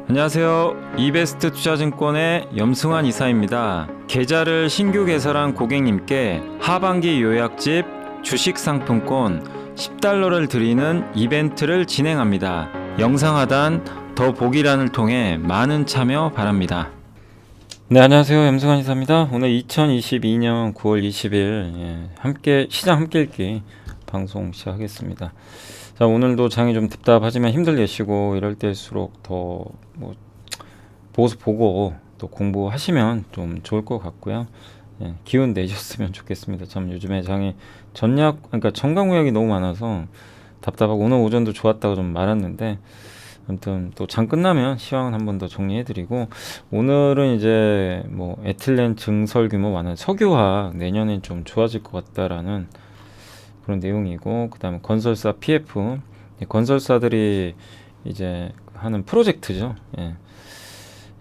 안녕하세요. 이베스트 투자증권의 염승환 이사입니다. 계좌를 신규 개설한 고객님께 하반기 요약집 주식 상품권 10달러를 드리는 이벤트를 진행합니다. 영상 하단 더 보기란을 통해 많은 참여 바랍니다. 네, 안녕하세요. 염승환 이사입니다. 오늘 2022년 9월 20일 함께 시장 함께 읽기 방송 시작하겠습니다. 자, 오늘도 장이 좀 답답하지만 힘들 예시고 이럴 때일수록 더 보고서 보고 또 공부하시면 좀 좋을 것 같고요. 기운 내셨으면 좋겠습니다. 참 요즘에 장이 그러니까 전강우약이 너무 많아서 답답하고 오늘 오전도 좋았다고 좀 말았는데 아무튼 또 장 끝나면 시황은 한 번 더 정리해드리고 오늘은 이제 에틸렌 증설 규모 많은 석유화학 내년엔 좀 좋아질 것 같다라는 그런 내용이고, 그 다음에 건설사 PF, 건설사들이 이제 하는 프로젝트죠.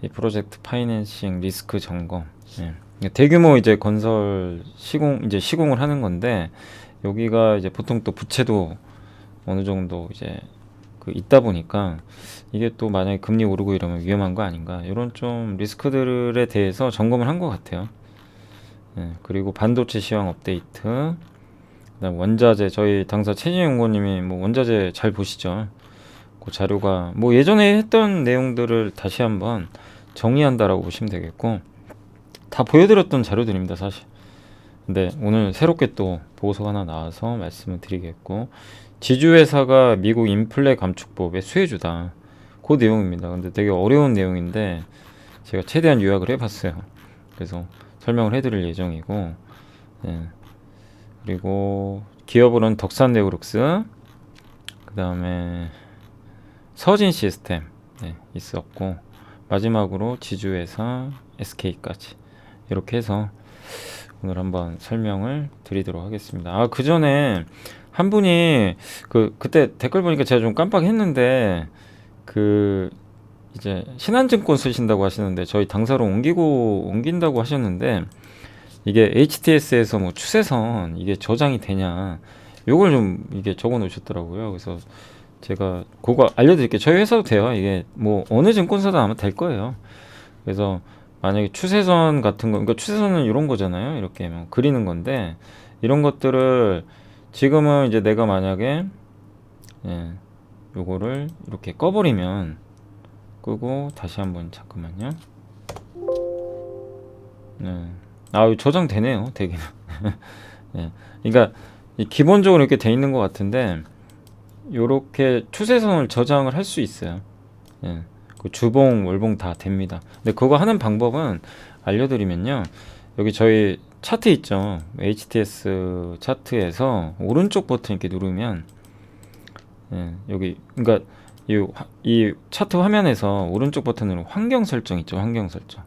이 프로젝트 파이낸싱 리스크 점검. 대규모 이제 건설 시공을 하는 건데, 여기가 이제 보통 또 부채도 어느 정도 이제 있다 보니까 이게 또 만약에 금리 오르고 이러면 위험한 거 아닌가, 이런 좀 리스크들에 대해서 점검을 한 것 같아요. 그리고 반도체 시황 업데이트, 그다음 원자재, 저희 당사 최진영 연구원님이 원자재 잘 보시죠. 그 자료가 예전에 했던 내용들을 다시 한번 정리한다라고 보시면 되겠고, 다 보여드렸던 자료들입니다 사실. 근데 오늘 새롭게 또 보고서가 하나 나와서 말씀을 드리겠고, 지주회사가 미국 인플레 감축법의 수혜주다, 그 내용입니다. 근데 되게 어려운 내용인데 제가 최대한 요약을 해봤어요. 그래서 설명을 해드릴 예정이고, 그리고 기업으로는 덕산네오룩스, 그 다음에 서진 시스템 있었고, 마지막으로 지주회사 SK까지 이렇게 해서 오늘 한번 설명을 드리도록 하겠습니다. 그 전에 한 분이 그때 댓글 보니까 제가 좀 깜빡했는데 이제 신한증권 쓰신다고 하시는데 저희 당사로 옮긴다고 하셨는데, 이게 HTS에서 추세선 이게 저장이 되냐, 요걸 좀 이게 적어 놓으셨더라고요. 그래서 제가 그거 알려드릴게요. 저희 회사도 돼요. 이게 어느 증권사도 아마 될 거예요. 그래서 만약에 추세선 같은 거, 그러니까 추세선은 이런 거잖아요. 이렇게 그리는 건데, 이런 것들을 지금은 이제 내가 만약에 요거를 이렇게 꺼버리면, 끄고 다시 한번 잠깐만요. 저장되네요, 되기는. 그러니까 기본적으로 이렇게 돼 있는 것 같은데, 요렇게 추세선을 저장을 할 수 있어요. 그 주봉, 월봉 다 됩니다. 근데 그거 하는 방법은 알려드리면요, 여기 저희 차트 있죠. HTS 차트에서 오른쪽 버튼 이렇게 누르면, 여기 그러니까 이 차트 화면에서 오른쪽 버튼으로 환경 설정 있죠. 환경 설정.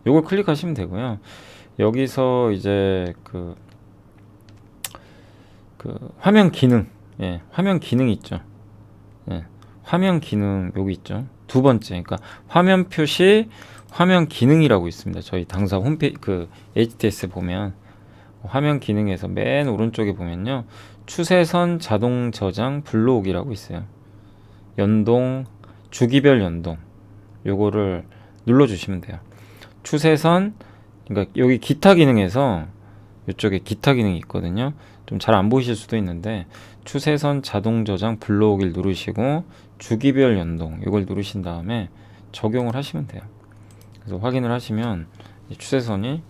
요걸 클릭하시면 되고요. 여기서 이제 화면 기능, 화면 기능 있죠. 화면 기능 여기 있죠. 두 번째, 그러니까 화면 표시, 화면 기능이라고 있습니다. 저희 당사 홈페이지 HTS 보면 화면 기능에서 맨 오른쪽에 보면요, 추세선 자동 저장 불러오기라고 있어요. 연동, 주기별 연동, 요거를 눌러주시면 돼요. 추세선, 그러니까 여기 기타 기능에서 이쪽에 기타 기능이 있거든요. 좀 잘 안 보이실 수도 있는데, 추세선 자동 저장 불러오기를 누르시고 주기별 연동 이걸 누르신 다음에 적용을 하시면 돼요. 그래서 확인을 하시면 추세선이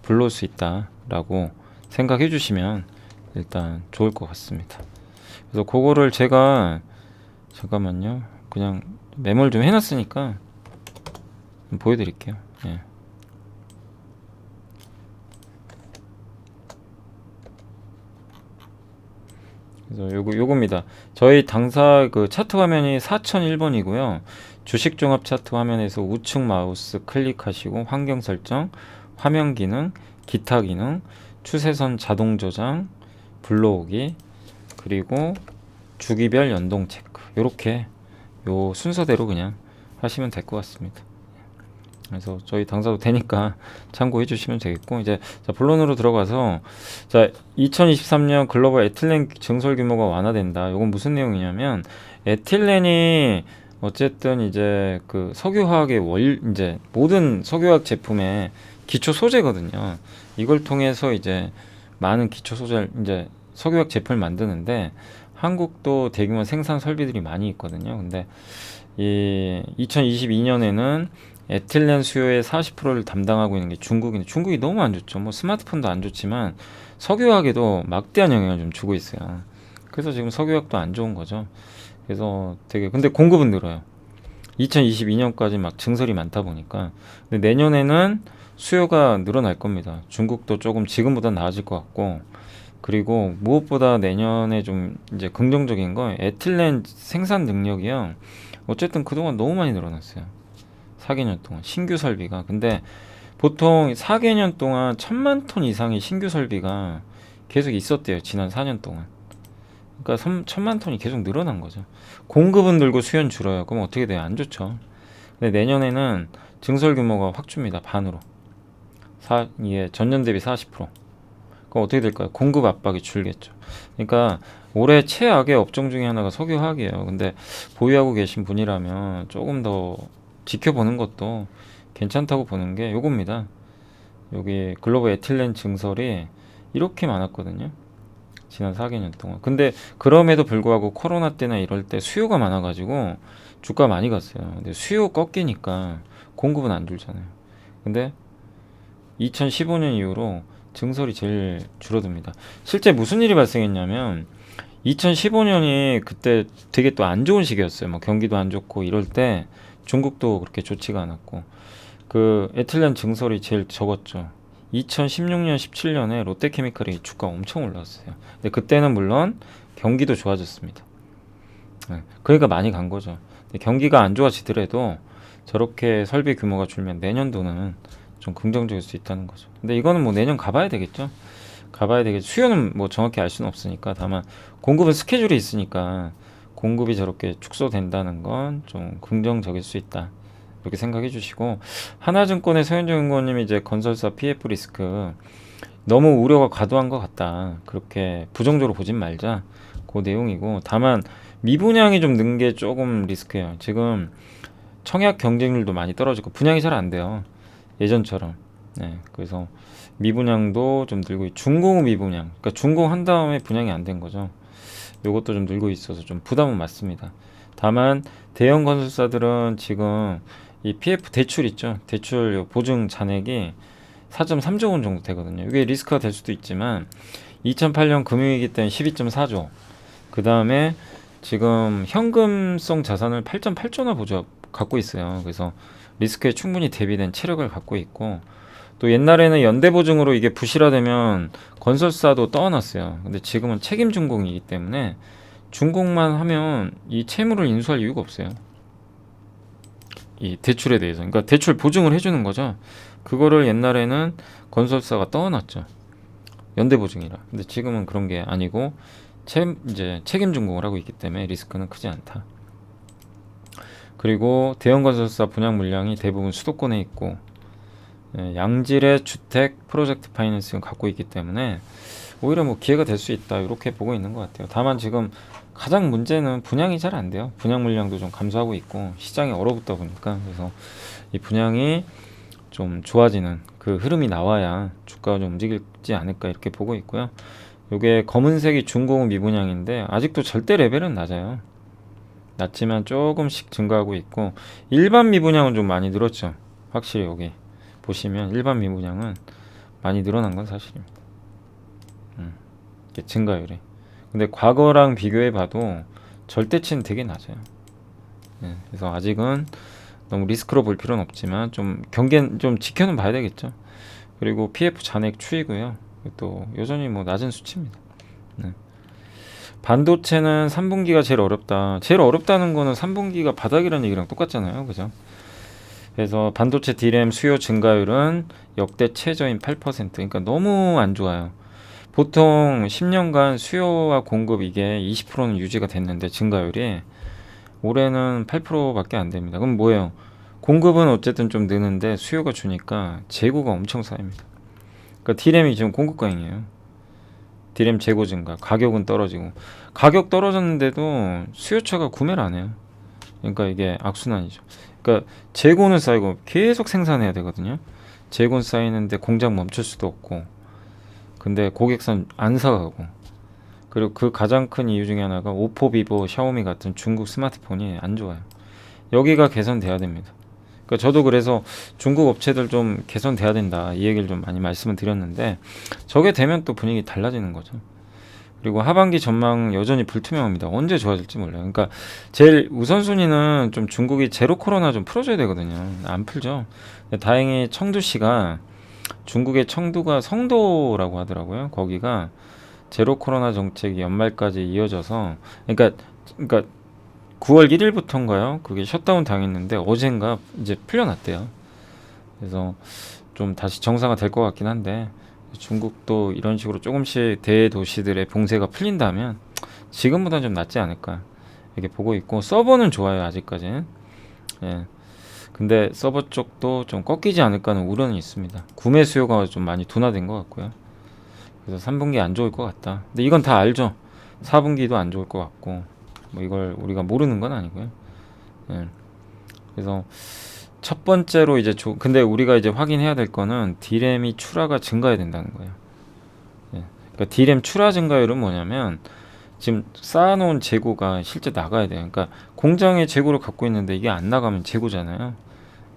불러올 수 있다라고 생각해 주시면 일단 좋을 것 같습니다. 그래서 그거를 제가 잠깐만요, 그냥 메모를 좀 해놨으니까 보여드릴게요. 그래서 요겁니다. 저희 당사 차트 화면이 4001번이고요. 주식 종합 차트 화면에서 우측 마우스 클릭하시고 환경 설정, 화면 기능, 기타 기능, 추세선 자동 저장, 불러오기, 그리고 주기별 연동 체크, 요렇게 요 순서대로 그냥 하시면 될 것 같습니다. 그래서 저희 당사도 되니까 참고해 주시면 되겠고, 이제 본론으로 들어가서, 2023년 글로벌 에틸렌 증설 규모가 완화된다. 이건 무슨 내용이냐면, 에틸렌이 어쨌든 이제 그 석유화학의 이제 모든 석유화학 제품의 기초 소재거든요. 이걸 통해서 이제 많은 기초 소재를 이제 석유화학 제품을 만드는데 한국도 대규모 생산 설비들이 많이 있거든요. 근데 이 2022년에는 에틸렌 수요의 40%를 담당하고 있는 게 중국인데 중국이 너무 안 좋죠. 뭐 스마트폰도 안 좋지만 석유화학에도 막대한 영향을 좀 주고 있어요. 그래서 지금 석유화학도 안 좋은 거죠. 그래서 되게 근데 공급은 늘어요. 2022년까지 막 증설이 많다 보니까. 근데 내년에는 수요가 늘어날 겁니다. 중국도 조금 지금보다 나아질 것 같고, 그리고 무엇보다 내년에 좀 이제 긍정적인 건 에틸렌 생산 능력이요. 어쨌든 그동안 너무 많이 늘어났어요. 4개년 동안 신규 설비가. 근데 보통 4개년 동안 1000만 톤 이상의 신규 설비가 계속 있었대요. 지난 4년 동안. 그러니까 1000만 톤이 계속 늘어난 거죠. 공급은 늘고 수요는 줄어요. 그럼 어떻게 돼요? 안 좋죠. 근데 내년에는 증설 규모가 확 줍니다. 반으로. 이게 전년 대비 40%. 그럼 어떻게 될까요? 공급 압박이 줄겠죠. 그러니까 올해 최악의 업종 중에 하나가 석유화학이에요. 근데 보유하고 계신 분이라면 조금 더 지켜보는 것도 괜찮다고 보는 게 요겁니다. 여기 글로벌 에틸렌 증설이 이렇게 많았거든요. 지난 4개년 동안. 근데 그럼에도 불구하고 코로나 때나 이럴 때 수요가 많아가지고 주가 많이 갔어요. 근데 수요 꺾이니까 공급은 안 줄잖아요. 근데 2015년 이후로 증설이 제일 줄어듭니다. 실제 무슨 일이 발생했냐면 2015년이 그때 되게 또 안 좋은 시기였어요. 뭐 경기도 안 좋고 이럴 때 중국도 그렇게 좋지가 않았고 그 에틸렌 증설이 제일 적었죠. 2016년, 17년에 롯데케미칼이 주가 엄청 올랐어요. 근데 그때는 물론 경기도 좋아졌습니다. 그러니까 많이 간 거죠. 근데 경기가 안 좋아지더라도 저렇게 설비 규모가 줄면 내년도는 좀 긍정적일 수 있다는 거죠. 근데 이거는 뭐 내년 가봐야 되겠죠. 가봐야 되겠죠. 수요는 뭐 정확히 알 수는 없으니까 다만 공급은 스케줄이 있으니까 공급이 저렇게 축소된다는 건 좀 긍정적일 수 있다. 이렇게 생각해 주시고 하나증권의 서현정 의원님이 이제 건설사 PF 리스크 너무 우려가 과도한 것 같다. 그렇게 부정적으로 보진 말자. 그 내용이고 다만 미분양이 좀 는 게 조금 리스크예요. 지금 청약 경쟁률도 많이 떨어지고 분양이 잘 안 돼요. 예전처럼. 네, 그래서 미분양도 좀 늘고 준공 미분양. 그러니까 준공한 다음에 분양이 안 된 거죠. 요것도 좀 늘고 있어서 좀 부담은 맞습니다. 다만 대형 건설사들은 지금 이 PF 대출 있죠. 대출 보증 잔액이 4.3조 원 정도 되거든요. 이게 리스크가 될 수도 있지만 2008년 금융위기 때는 12.4조. 그 다음에 지금 현금성 자산을 8.8조나 갖고 있어요. 그래서 리스크에 충분히 대비된 체력을 갖고 있고 또 옛날에는 연대보증으로 이게 부실화되면 건설사도 떠안았어요. 근데 지금은 책임준공이기 때문에 준공만 하면 이 채무를 인수할 이유가 없어요. 이 대출에 대해서. 그러니까 대출 보증을 해주는 거죠. 그거를 옛날에는 건설사가 떠안았죠. 연대보증이라. 근데 지금은 그런 게 아니고 이제 책임준공을 하고 있기 때문에 리스크는 크지 않다. 그리고 대형 건설사 분양 물량이 대부분 수도권에 있고 양질의 주택 프로젝트 파이낸싱을 갖고 있기 때문에 오히려 뭐 기회가 될 수 있다 이렇게 보고 있는 것 같아요. 다만 지금 가장 문제는 분양이 잘 안 돼요. 분양 물량도 좀 감소하고 있고 시장이 얼어붙다 보니까 그래서 이 분양이 좀 좋아지는 그 흐름이 나와야 주가가 좀 움직이지 않을까 이렇게 보고 있고요. 요게 검은색이 준공 미분양인데 아직도 절대 레벨은 낮아요. 낮지만 조금씩 증가하고 있고 일반 미분양은 좀 많이 늘었죠. 확실히 여기 보시면 일반 미분양은 많이 늘어난 건 사실입니다. 증가율이. 근데 과거랑 비교해 봐도 절대치는 되게 낮아요. 그래서 아직은 너무 리스크로 볼 필요는 없지만 좀 경계 좀 지켜는 봐야 되겠죠. 그리고 PF 잔액 추이고요. 또 여전히 뭐 낮은 수치입니다. 반도체는 3분기가 제일 어렵다. 제일 어렵다는 거는 3분기가 바닥이라는 얘기랑 똑같잖아요. 그죠? 그래서 반도체 D램 수요 증가율은 역대 최저인 8%. 그러니까 너무 안 좋아요. 보통 10년간 수요와 공급 이게 20%는 유지가 됐는데 증가율이 올해는 8%밖에 안 됩니다. 그럼 뭐예요? 공급은 어쨌든 좀 느는데 수요가 주니까 재고가 엄청 쌓입니다. 그러니까 D램이 지금 공급 과잉이에요. D램 재고 증가, 가격은 떨어지고 가격 떨어졌는데도 수요처가 구매를 안 해요. 그러니까 이게 악순환이죠. 그러니까 재고는 쌓이고 계속 생산해야 되거든요. 재고는 쌓이는데 공장 멈출 수도 없고, 근데 고객선 안 사가고, 그리고 그 가장 큰 이유 중에 하나가 오포, 비보, 샤오미 같은 중국 스마트폰이 안 좋아요. 여기가 개선돼야 됩니다. 그러니까 저도 그래서 중국 업체들 좀 개선돼야 된다 이 얘기를 좀 많이 말씀을 드렸는데, 저게 되면 또 분위기 달라지는 거죠. 그리고 하반기 전망 여전히 불투명합니다. 언제 좋아질지 몰라요. 그러니까 제일 우선순위는 좀 중국이 제로 코로나 좀 풀어줘야 되거든요. 안 풀죠. 근데 다행히 청두시가, 중국의 청두가 성도라고 하더라고요. 거기가 제로 코로나 정책이 연말까지 이어져서, 그러니까 9월 1일부터인가요? 그게 셧다운 당했는데 어젠가 이제 풀려났대요. 그래서 좀 다시 정상화 될 것 같긴 한데, 중국도 이런 식으로 조금씩 대도시들의 봉쇄가 풀린다면 지금보다 좀 낫지 않을까 이렇게 보고 있고, 서버는 좋아요 아직까지는. 예. 근데 서버 쪽도 좀 꺾이지 않을까 하는 우려는 있습니다. 구매 수요가 좀 많이 둔화된 것 같고요. 그래서 3분기 안 좋을 것 같다. 근데 이건 다 알죠. 4분기도 안 좋을 것 같고, 뭐 이걸 우리가 모르는 건 아니고요. 예. 그래서 첫 번째로 이제 근데 우리가 이제 확인해야 될 거는 D램이 출하가 증가해야 된다는 거예요. 예. 그러니까 D램 출하 증가율은 뭐냐면, 지금 쌓아놓은 재고가 실제 나가야 돼요. 그러니까 공장에 재고를 갖고 있는데 이게 안 나가면 재고잖아요.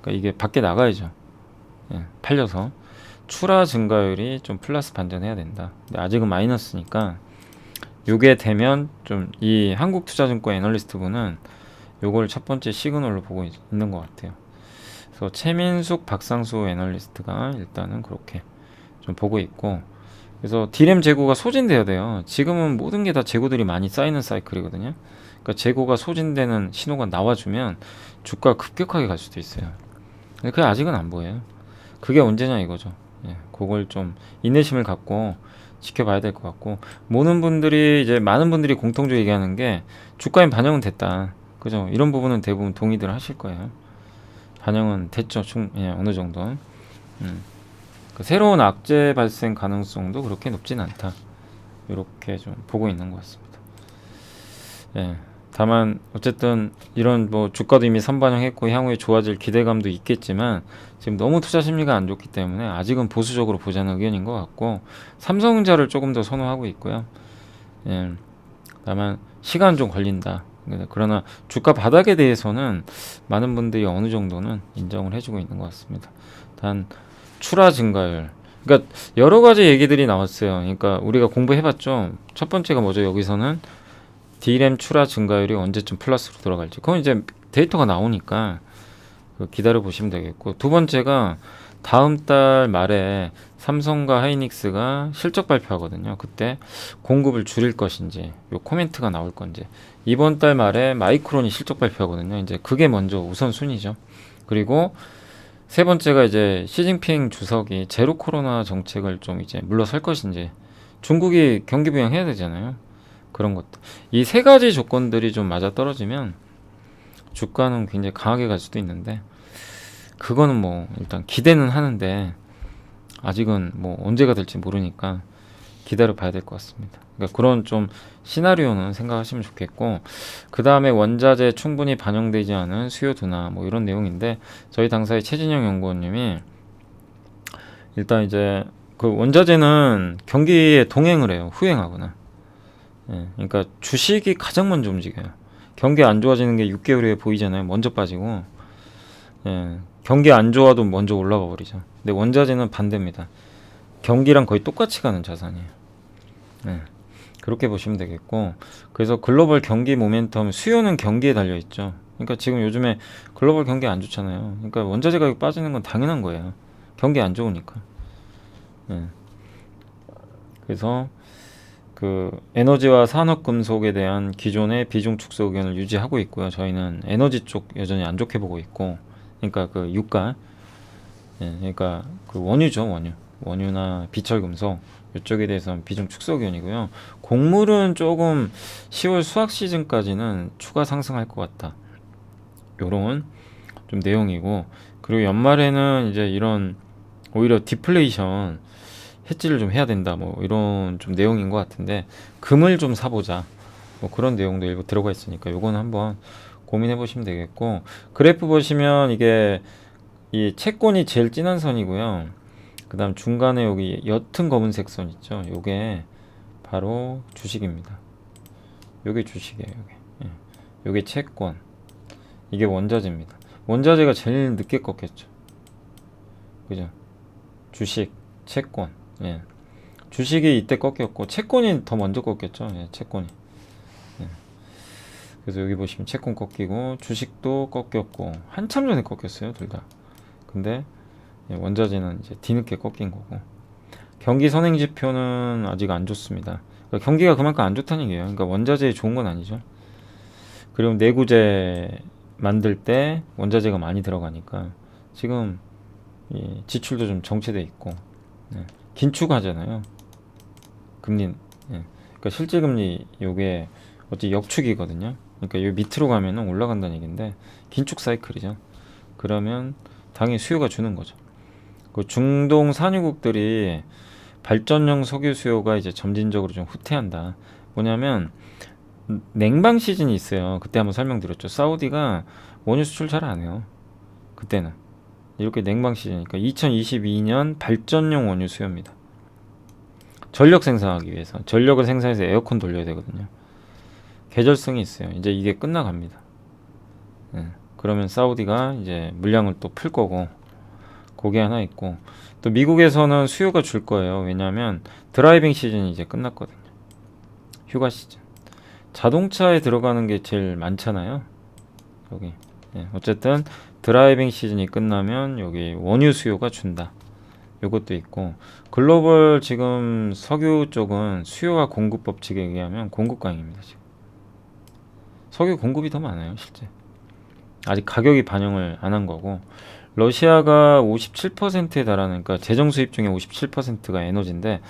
그러니까 이게 밖에 나가야죠. 예, 팔려서 출하 증가율이 좀 플러스 반전해야 된다. 근데 아직은 마이너스니까, 요게 되면 좀 이 한국투자증권 애널리스트분은 요걸 첫 번째 시그널로 보고 있는 것 같아요. 그래서 최민숙, 박상수 애널리스트가 일단은 그렇게 좀 보고 있고, 그래서 D램 재고가 소진돼야 돼요. 지금은 모든 게 다 재고들이 많이 쌓이는 사이클이거든요. 그러니까 재고가 소진되는 신호가 나와주면 주가 급격하게 갈 수도 있어요. 근데 그게 아직은 안 보여요. 그게 언제냐 이거죠. 예, 그걸 좀 인내심을 갖고 지켜봐야 될 것 같고, 많은 분들이 공통적으로 얘기하는 게 주가에 반영은 됐다. 그죠? 이런 부분은 대부분 동의들 하실 거예요. 반영은 됐죠. 예, 어느 정도. 그 새로운 악재 발생 가능성도 그렇게 높진 않다. 이렇게 좀 보고 있는 것 같습니다. 예. 다만 어쨌든 이런 뭐 주가도 이미 선반영했고 향후에 좋아질 기대감도 있겠지만, 지금 너무 투자 심리가 안 좋기 때문에 아직은 보수적으로 보자는 의견인 것 같고, 삼성전자를 조금 더 선호하고 있고요. 예. 다만 시간 좀 걸린다. 그러나 주가 바닥에 대해서는 많은 분들이 어느 정도는 인정을 해주고 있는 것 같습니다. 단 출하 증가율, 그러니까 여러 가지 얘기들이 나왔어요. 그러니까 우리가 공부해봤죠. 첫 번째가 뭐죠? 여기서는 D램 출하 증가율이 언제쯤 플러스로 돌아갈지, 그건 이제 데이터가 나오니까 기다려 보시면 되겠고, 두 번째가 다음 달 말에 삼성과 하이닉스가 실적 발표하거든요. 그때 공급을 줄일 것인지, 요 코멘트가 나올 건지. 이번 달 말에 마이크론이 실적 발표하거든요. 이제 그게 먼저 우선순위죠. 그리고 세 번째가 이제 시진핑 주석이 제로 코로나 정책을 좀 이제 물러설 것인지, 중국이 경기 부양해야 되잖아요. 그런 것도. 이 세 가지 조건들이 좀 맞아 떨어지면 주가는 굉장히 강하게 갈 수도 있는데, 그거는 뭐 일단 기대는 하는데 아직은 뭐 언제가 될지 모르니까 기다려 봐야 될 것 같습니다. 그러니까 그런 좀 시나리오는 생각하시면 좋겠고, 그 다음에 원자재 충분히 반영되지 않은 수요 둔화 뭐 이런 내용인데, 저희 당사의 최진영 연구원님이 일단 이제 그 원자재는 경기에 동행을 해요. 후행하거나. 예, 그러니까 주식이 가장 먼저 움직여요. 경기 안 좋아지는 게 6개월 후에 보이잖아요. 먼저 빠지고. 예, 경기 안 좋아도 먼저 올라가 버리죠. 근데 원자재는 반대입니다. 경기랑 거의 똑같이 가는 자산이에요. 예, 그렇게 보시면 되겠고, 그래서 글로벌 경기 모멘텀, 수요는 경기에 달려 있죠. 그러니까 지금 요즘에 글로벌 경기 안 좋잖아요. 그러니까 원자재 가격 빠지는 건 당연한 거예요. 경기 안 좋으니까. 예. 그래서 그 에너지와 산업금속에 대한 기존의 비중 축소 의견을 유지하고 있고요. 저희는 에너지 쪽 여전히 안 좋게 보고 있고, 그러니까 그 유가, 예, 그러니까 그 원유죠, 원유나 비철금속 이쪽에 대해서는 비중 축소 의견이고요. 곡물은 조금 10월 수확 시즌까지는 추가 상승할 것 같다. 요런 좀 내용이고, 그리고 연말에는 이제 이런 오히려 디플레이션 해지를 좀 해야 된다, 뭐 이런 좀 내용인 것 같은데, 금을 좀 사보자, 뭐 그런 내용도 일부 들어가 있으니까 요거는 한번 고민해 보시면 되겠고, 그래프 보시면 이게 이 채권이 제일 진한 선이고요. 그 다음 중간에 여기 옅은 검은색 선 있죠. 요게 바로 주식입니다. 요게 주식이에요. 요게 채권, 이게 원자재입니다. 원자재가 제일 늦게 꺾였죠. 그죠? 주식, 채권. 예. 주식이 이때 꺾였고 채권이 더 먼저 꺾였죠. 예, 채권이. 예. 그래서 여기 보시면 채권 꺾이고 주식도 꺾였고 한참 전에 꺾였어요, 둘 다. 근데 예, 원자재는 이제 뒤늦게 꺾인 거고. 경기 선행 지표는 아직 안 좋습니다. 그러니까 경기가 그만큼 안 좋다는 얘기예요. 그러니까 원자재에 좋은 건 아니죠. 그리고 내구재 만들 때 원자재가 많이 들어가니까 지금 이 지출도 좀 정체돼 있고, 예, 긴축하잖아요. 금리, 예. 그러니까 실제 금리 요게 어찌 역축이거든요. 그러니까 요 밑으로 가면은 올라간다는 얘기인데 긴축 사이클이죠. 그러면 당연히 수요가 주는 거죠. 그 중동 산유국들이 발전용 석유 수요가 이제 점진적으로 좀 후퇴한다. 뭐냐면 냉방 시즌이 있어요. 그때 한번 설명드렸죠. 사우디가 원유 수출 잘 안 해요. 그때는 이렇게 냉방 시즌이니까 2022년 발전용 원유 수요입니다. 전력 생산하기 위해서, 전력을 생산해서 에어컨 돌려야 되거든요. 계절성이 있어요. 이제 이게 끝나갑니다. 예. 그러면 사우디가 이제 물량을 또 풀 거고, 그게 하나 있고, 또 미국에서는 수요가 줄 거예요. 왜냐하면 드라이빙 시즌이 이제 끝났거든요. 휴가 시즌. 자동차에 들어가는 게 제일 많잖아요. 여기. 예. 어쨌든 드라이빙 시즌이 끝나면 여기 원유 수요가 준다. 요것도 있고, 글로벌 지금 석유 쪽은 수요와 공급 법칙에 의하면 공급 강입니다. 지금 석유 공급이 더 많아요. 실제 아직 가격이 반영을 안 한 거고, 러시아가 57%에 달하는, 그러니까 재정 수입 중에 57%가 에너지인데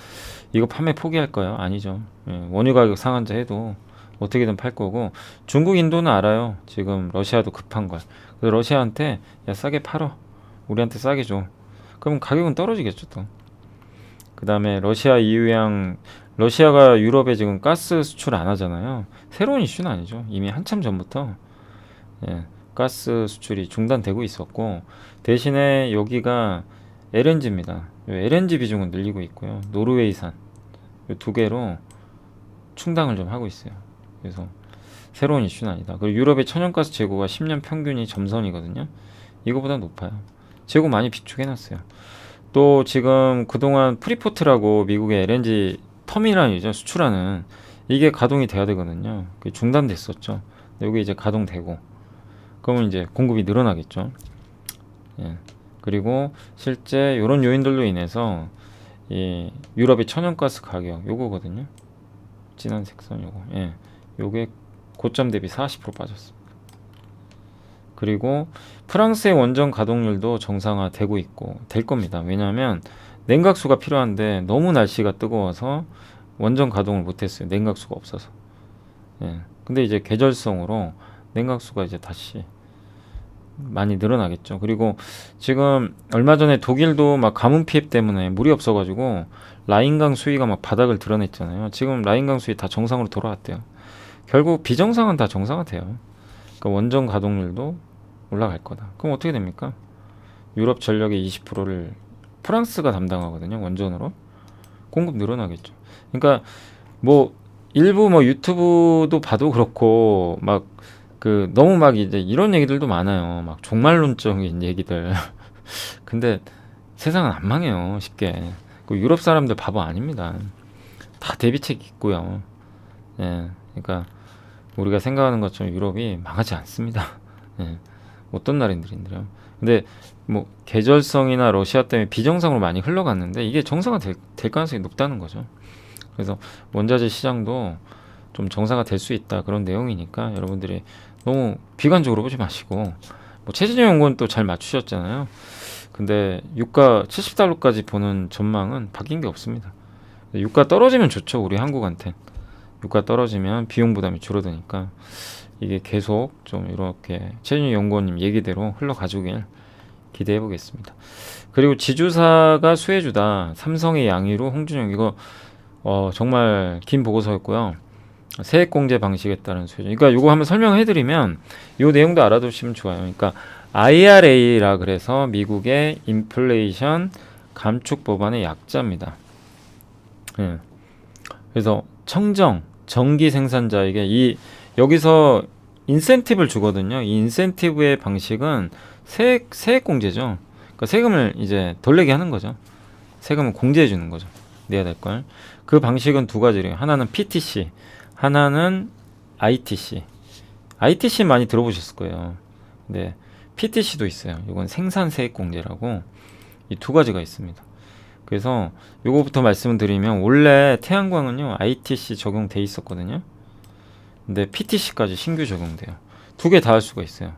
이거 판매 포기할까요? 아니죠. 예, 원유 가격 상한제 해도 어떻게든 팔 거고, 중국, 인도는 알아요. 지금 러시아도 급한 걸. 그래서 러시아한테 야 싸게 팔어, 우리한테 싸게 줘. 그럼 가격은 떨어지겠죠 또. 그 다음에 러시아 EU양, 러시아가 유럽에 지금 가스 수출 안 하잖아요. 새로운 이슈는 아니죠. 이미 한참 전부터 예, 가스 수출이 중단되고 있었고, 대신에 여기가 LNG입니다. LNG 비중은 늘리고 있고요. 노르웨이산 이 두 개로 충당을 좀 하고 있어요. 그래서 새로운 이슈는 아니다. 그리고 유럽의 천연가스 재고가 10년 평균이 점선이거든요. 이거보다 높아요. 재고 많이 비축해놨어요. 또 지금 그동안 프리포트라고 미국의 LNG 터미널이죠. 수출하는, 이게 가동이 돼야 되거든요. 그게 중단됐었죠. 여기 이제 가동되고, 그러면 이제 공급이 늘어나겠죠. 예. 그리고 실제 이런 요인들로 인해서 이 유럽의 천연가스 가격 요거거든요. 진한 색선 요거. 예. 요게 고점 대비 40% 빠졌습니다. 그리고 프랑스의 원전 가동률도 정상화되고 있고 될 겁니다. 왜냐하면 냉각수가 필요한데 너무 날씨가 뜨거워서 원전 가동을 못했어요. 냉각수가 없어서. 예. 근데 이제 계절성으로 냉각수가 이제 다시 많이 늘어나겠죠. 그리고 지금 얼마 전에 독일도 막 가뭄 피해 때문에 물이 없어가지고 라인강 수위가 막 바닥을 드러냈잖아요. 지금 라인강 수위 다 정상으로 돌아왔대요. 결국 비정상은 다 정상화돼요. 그러니까 원전 가동률도 올라갈 거다. 그럼 어떻게 됩니까? 유럽 전력의 20%를 프랑스가 담당하거든요. 원전으로. 공급 늘어나겠죠. 그러니까 뭐 일부 뭐 유튜브도 봐도 그렇고 막 그 너무 막 이제 이런 얘기들도 많아요. 막 종말론적인 얘기들. 근데 세상은 안 망해요. 쉽게. 그 유럽 사람들 바보 아닙니다. 다 대비책 있고요. 예. 그러니까 우리가 생각하는 것처럼 유럽이 망하지 않습니다. 예. 어떤 나라들인데요. 근데 뭐 계절성이나 러시아 때문에 비정상으로 많이 흘러갔는데 이게 정상화 될 가능성이 높다는 거죠. 그래서 원자재 시장도 좀 정상화 될 수 있다, 그런 내용이니까 여러분들이 너무 비관적으로 보지 마시고, 뭐 최진영 연구원 또 잘 맞추셨잖아요. 근데 유가 70달러까지 보는 전망은 바뀐 게 없습니다. 유가 떨어지면 좋죠, 우리 한국한테. 유가 떨어지면 비용 부담이 줄어드니까 이게 계속 좀 이렇게 최진영 연구원님 얘기대로 흘러가주길 기대해 보겠습니다. 그리고 지주사가 수혜주다, 삼성의 양의로 홍준영, 이거 정말 긴 보고서였고요. 세액공제 방식에 따른 수혜죠. 그러니까 이거 한번 설명해드리면 이 내용도 알아두시면 좋아요. 그러니까 IRA라 그래서 미국의 인플레이션 감축 법안의 약자입니다. 예. 그래서 전기 생산자에게 여기서 인센티브를 주거든요. 이 인센티브의 방식은 세액공제죠. 그러니까 세금을 이제 덜 내게 하는 거죠. 세금을 공제해 주는 거죠. 내야 될 걸. 그 방식은 두 가지래요. 하나는 PTC, 하나는 ITC. ITC 많이 들어보셨을 거예요. 근데 PTC도 있어요. 이건 생산세액공제라고 이 두 가지가 있습니다. 그래서 요거부터 말씀을 드리면 원래 태양광은요 ITC 적용돼 있었거든요. 근데 PTC까지 신규 적용돼요. 두 개 다 할 수가 있어요.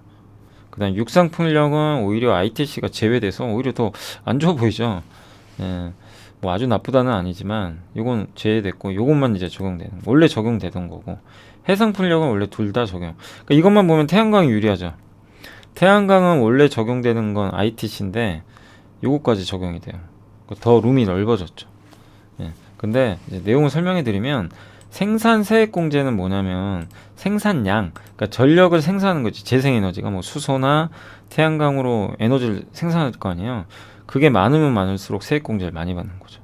그 다음 육상풍력은 오히려 ITC가 제외돼서 오히려 더 안 좋아 보이죠. 예, 뭐 아주 나쁘다는 아니지만 요건 제외됐고 요것만 이제 적용되는 원래 적용되던 거고 해상풍력은 원래 둘 다 적용. 그러니까 이것만 보면 태양광이 유리하죠. 태양광은 원래 적용되는 건 ITC인데 요거까지 적용이 돼요. 더 룸이 넓어졌죠. 예, 근데 이제 내용을 설명해 드리면 생산세액공제는 뭐냐면 생산량, 그러니까 전력을 생산하는 거지. 재생에너지가 뭐 수소나 태양광으로 에너지를 생산할 거 아니에요. 그게 많으면 많을수록 세액공제를 많이 받는 거죠.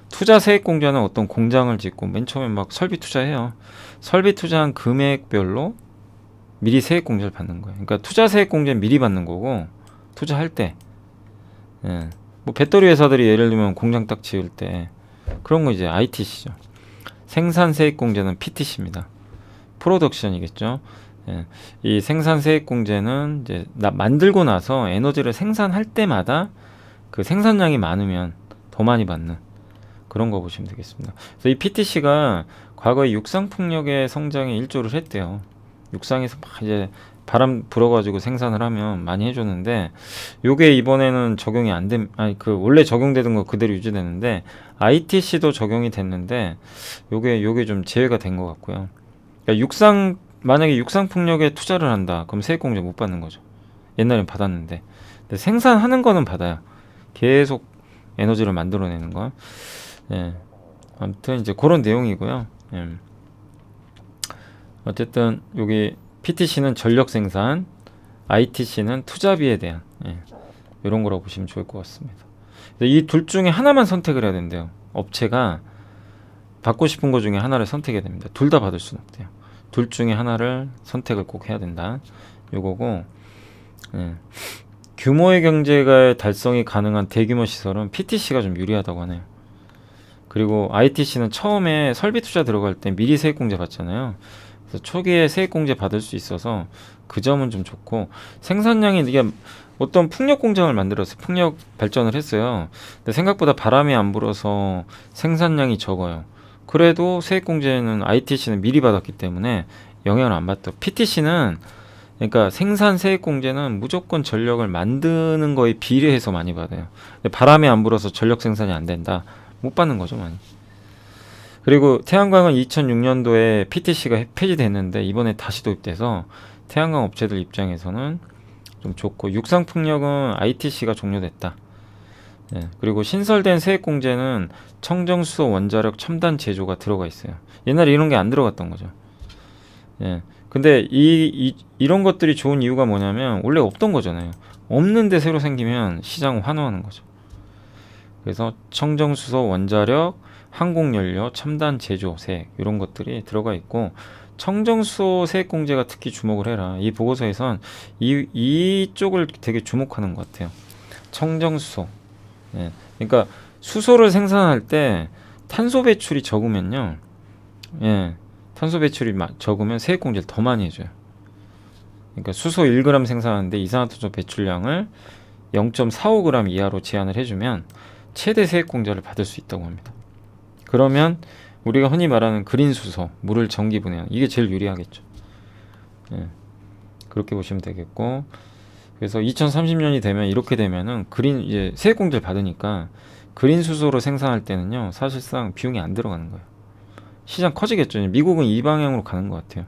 투자 세액공제는 어떤 공장을 짓고 맨 처음에 막 설비 투자해요. 설비 투자한 금액별로 미리 세액공제를 받는 거예요. 그러니까 투자 세액공제는 미리 받는 거고 투자할 때, 예, 뭐 배터리 회사들이 예를 들면 공장 딱 지을 때 그런 거 이제 ITC죠. 생산세액공제는 PTC입니다. 프로덕션이겠죠. 예, 이 생산세액공제는 이제 만들고 나서 에너지를 생산할 때마다 그 생산량이 많으면 더 많이 받는 그런 거 보시면 되겠습니다. 그래서 이 PTC가 과거에 육상풍력의 성장에 일조를 했대요. 육상에서 막 이제 바람 불어가지고 생산을 하면 많이 해줬는데 요게 이번에는 적용이 안 됨, 아니 그 원래 적용되던 거 그대로 유지되는데 ITC도 적용이 됐는데 요게 좀 제외가 된 것 같고요. 그러니까 만약에 육상풍력에 투자를 한다 그럼 세액공제 못 받는 거죠. 옛날엔 받았는데 근데 생산하는 거는 받아요. 계속 에너지를 만들어내는 거. 예. 아무튼 이제 그런 내용이고요. 예. 어쨌든 여기 PTC는 전력 생산, ITC는 투자비에 대한 이런 거라고 보시면 좋을 것 같습니다. 이 둘 중에 하나만 선택을 해야 된대요. 업체가 받고 싶은 거 중에 하나를 선택해야 됩니다. 둘 다 받을 수는 없대요. 둘 중에 하나를 선택을 꼭 해야 된다. 요거고 규모의 경제가 달성이 가능한 대규모 시설은 PTC가 좀 유리하다고 하네요. 그리고 ITC는 처음에 설비 투자 들어갈 때 미리 세액공제 받잖아요. 그래서 초기에 세액공제 받을 수 있어서 그 점은 좀 좋고 생산량이 이게 어떤 풍력 공장을 만들어서 풍력 발전을 했어요. 근데 생각보다 바람이 안 불어서 생산량이 적어요. 그래도 세액공제는 ITC는 미리 받았기 때문에 영향을 안 받더. PTC는 그러니까 생산 세액공제는 무조건 전력을 만드는 거에 비례해서 많이 받아요. 근데 바람이 안 불어서 전력 생산이 안 된다. 못 받는 거죠, 많이. 그리고 태양광은 2006년도에 PTC가 폐지됐는데 이번에 다시 도입돼서 태양광 업체들 입장에서는 좀 좋고 육상풍력은 ITC가 종료됐다. 예, 그리고 신설된 세액공제는 청정수소 원자력 첨단 제조가 들어가 있어요. 옛날에 이런 게 안 들어갔던 거죠. 예, 근데 이런 것들이 좋은 이유가 뭐냐면 원래 없던 거잖아요. 없는데 새로 생기면 시장 환호하는 거죠. 그래서 청정수소 원자력 항공연료, 첨단 제조, 세액 이런 것들이 들어가 있고 청정수소 세액공제가 특히 주목을 해라. 이 보고서에선 이쪽을 되게 주목하는 것 같아요. 청정수소. 예. 그러니까 수소를 생산할 때 탄소 배출이 적으면요. 예. 탄소 배출이 적으면 세액공제를 더 많이 해줘요. 그러니까 수소 1g 생산하는데 이산화탄소 배출량을 0.45g 이하로 제한을 해주면 최대 세액공제를 받을 수 있다고 합니다. 그러면 우리가 흔히 말하는 그린 수소, 물을 전기 분해하는 이게 제일 유리하겠죠. 예, 그렇게 보시면 되겠고, 그래서 2030년이 되면 이렇게 되면은 이제 세액공제를 받으니까 그린 수소로 생산할 때는요 사실상 비용이 안 들어가는 거예요. 시장 커지겠죠. 미국은 이 방향으로 가는 것 같아요.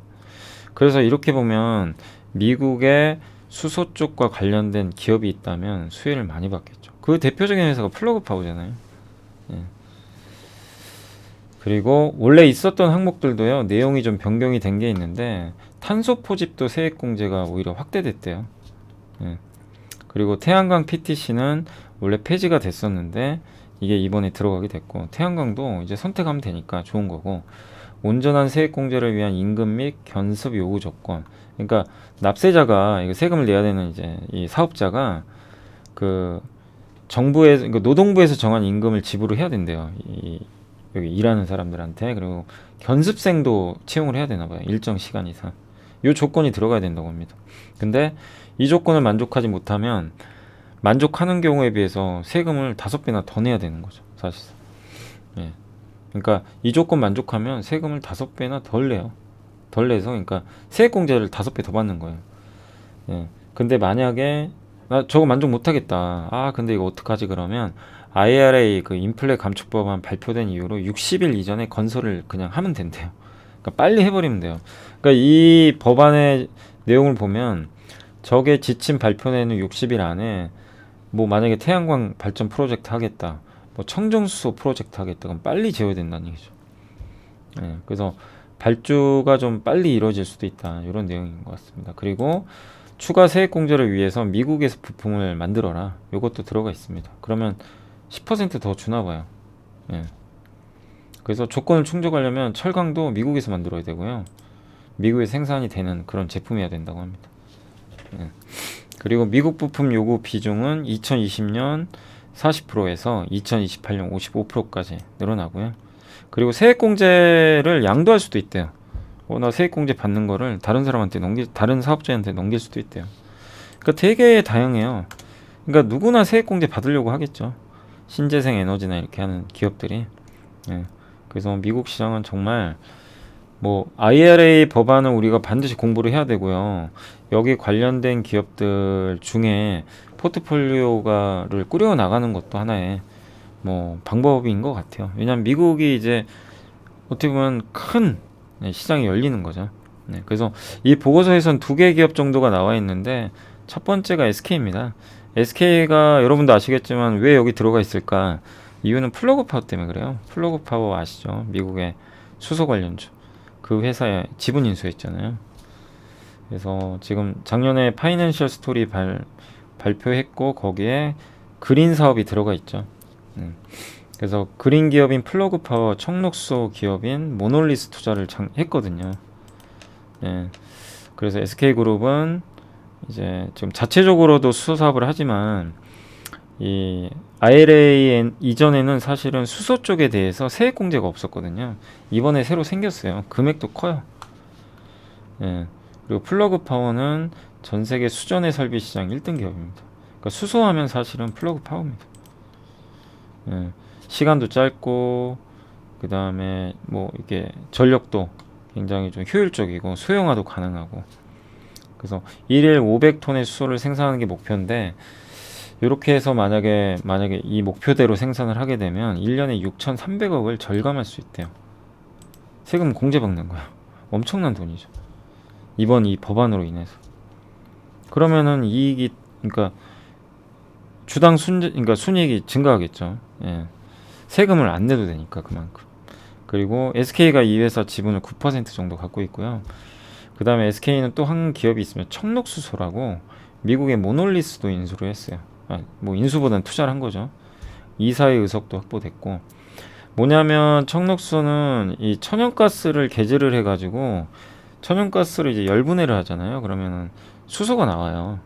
그래서 이렇게 보면 미국의 수소 쪽과 관련된 기업이 있다면 수혜를 많이 받겠죠. 그 대표적인 회사가 플러그파워잖아요. 예. 그리고 원래 있었던 항목들도요, 내용이 좀 변경이 된 게 있는데 탄소 포집도 세액공제가 오히려 확대됐대요. 예. 그리고 태양광 PTC는 원래 폐지가 됐었는데 이게 이번에 들어가게 됐고, 태양광도 이제 선택하면 되니까 좋은 거고, 온전한 세액공제를 위한 임금 및 견습 요구 조건. 그러니까 납세자가 이거 세금을 내야 되는 이제 이 사업자가 그 정부에서, 그러니까 노동부에서 정한 임금을 지불을 해야 된대요. 여기 일하는 사람들한테. 그리고 견습생도 채용을 해야 되나 봐요. 일정 시간 이상. 요 조건이 들어가야 된다고 합니다. 근데 이 조건을 만족하지 못하면 만족하는 경우에 비해서 세금을 5배나 더 내야 되는 거죠, 사실상. 예. 그러니까 이 조건 만족하면 세금을 5배나 덜 내요. 덜 내서, 그러니까 세액공제를 5배 더 받는 거예요. 예. 근데 만약에 나 저거 만족 못하겠다. 아, 근데 이거 어떡하지? 그러면 IRA 그 인플레 감축법안 발표된 이후로 60일 이전에 건설을 그냥 하면 된대요. 그러니까 빨리 해버리면 돼요. 그러니까 이 법안의 내용을 보면 저게 지침 발표되는 60일 안에 뭐 만약에 태양광 발전 프로젝트 하겠다, 뭐 청정수소 프로젝트 하겠다, 그럼 빨리 지어야 된다는 얘기죠. 예, 그래서 발주가 좀 빨리 이루어질 수도 있다, 이런 내용인 것 같습니다. 그리고 추가 세액 공제를 위해서 미국에서 부품을 만들어라, 이것도 들어가 있습니다. 그러면 10%더 주나 봐요. 예. 그래서 조건을 충족하려면 철강도 미국에서 만들어야 되고요, 미국에 생산이 되는 그런 제품이어야 된다고 합니다. 예. 그리고 미국 부품 요구 비중은 2020년 40%에서 2028년 55%까지 늘어나고요. 그리고 세액공제를 양도할 수도 있대요. 나 세액공제 받는 거를 다른 사람한테 다른 사업자한테 넘길 수도 있대요. 그러니까 되게 다양해요. 그러니까 누구나 세액공제 받으려고 하겠죠. 신재생 에너지나 이렇게 하는 기업들이. 예. 그래서 미국 시장은 정말 뭐 IRA 법안은 우리가 반드시 공부를 해야 되고요. 여기 관련된 기업들 중에 포트폴리오가를 꾸려 나가는 것도 하나의 뭐 방법인 것 같아요. 왜냐하면 미국이 이제 어떻게 보면 큰 시장이 열리는 거죠. 네, 그래서 이 보고서에선 2개 기업 정도가 나와 있는데 첫 번째가 SK입니다. SK가 여러분도 아시겠지만 왜 여기 들어가 있을까? 이유는 플러그 파워 때문에 그래요. 플러그 파워 아시죠? 미국의 수소 관련주. 그 회사에 지분 인수했잖아요. 그래서 지금 작년에 파이낸셜 스토리 발표했고 거기에 그린 사업이 들어가 있죠. 그래서 그린 기업인 플러그 파워, 청록수소 기업인 모놀리스 투자를 했거든요. 예. 그래서 SK그룹은 이제 지금 자체적으로도 수소 사업을 하지만 이 IRA 이전에는 사실은 수소 쪽에 대해서 세액 공제가 없었거든요. 이번에 새로 생겼어요. 금액도 커요. 예. 그리고 플러그 파워는 전 세계 수전의 설비 시장 1등 기업입니다. 그러니까 수소하면 사실은 플러그 파워입니다. 예. 시간도 짧고 그 다음에 뭐 이게 전력도 굉장히 좀 효율적이고 소형화도 가능하고, 그래서 1일 500톤의 수소를 생산하는 게 목표인데, 이렇게 해서 만약에 이 목표대로 생산을 하게 되면 1년에 6,300억을 절감할 수 있대요. 세금 공제받는 거야. 엄청난 돈이죠. 이번 이 법안으로 인해서. 그러면은 이익이, 그러니까 주당 그러니까 순이익이 증가하겠죠. 예. 세금을 안 내도 되니까 그만큼. 그리고 SK가 이 회사 지분을 9% 정도 갖고 있고요. 그 다음에 SK는 또 한 기업이 있으면 청록수소라고 미국의 모놀리스도 인수를 했어요. 뭐 인수보다는 투자를 한 거죠. 이사의 의석도 확보됐고, 뭐냐면 청록수소는 이 천연가스를 개제를 해가지고 천연가스를 이제 열분해를 하잖아요. 그러면은 수소가 나와요.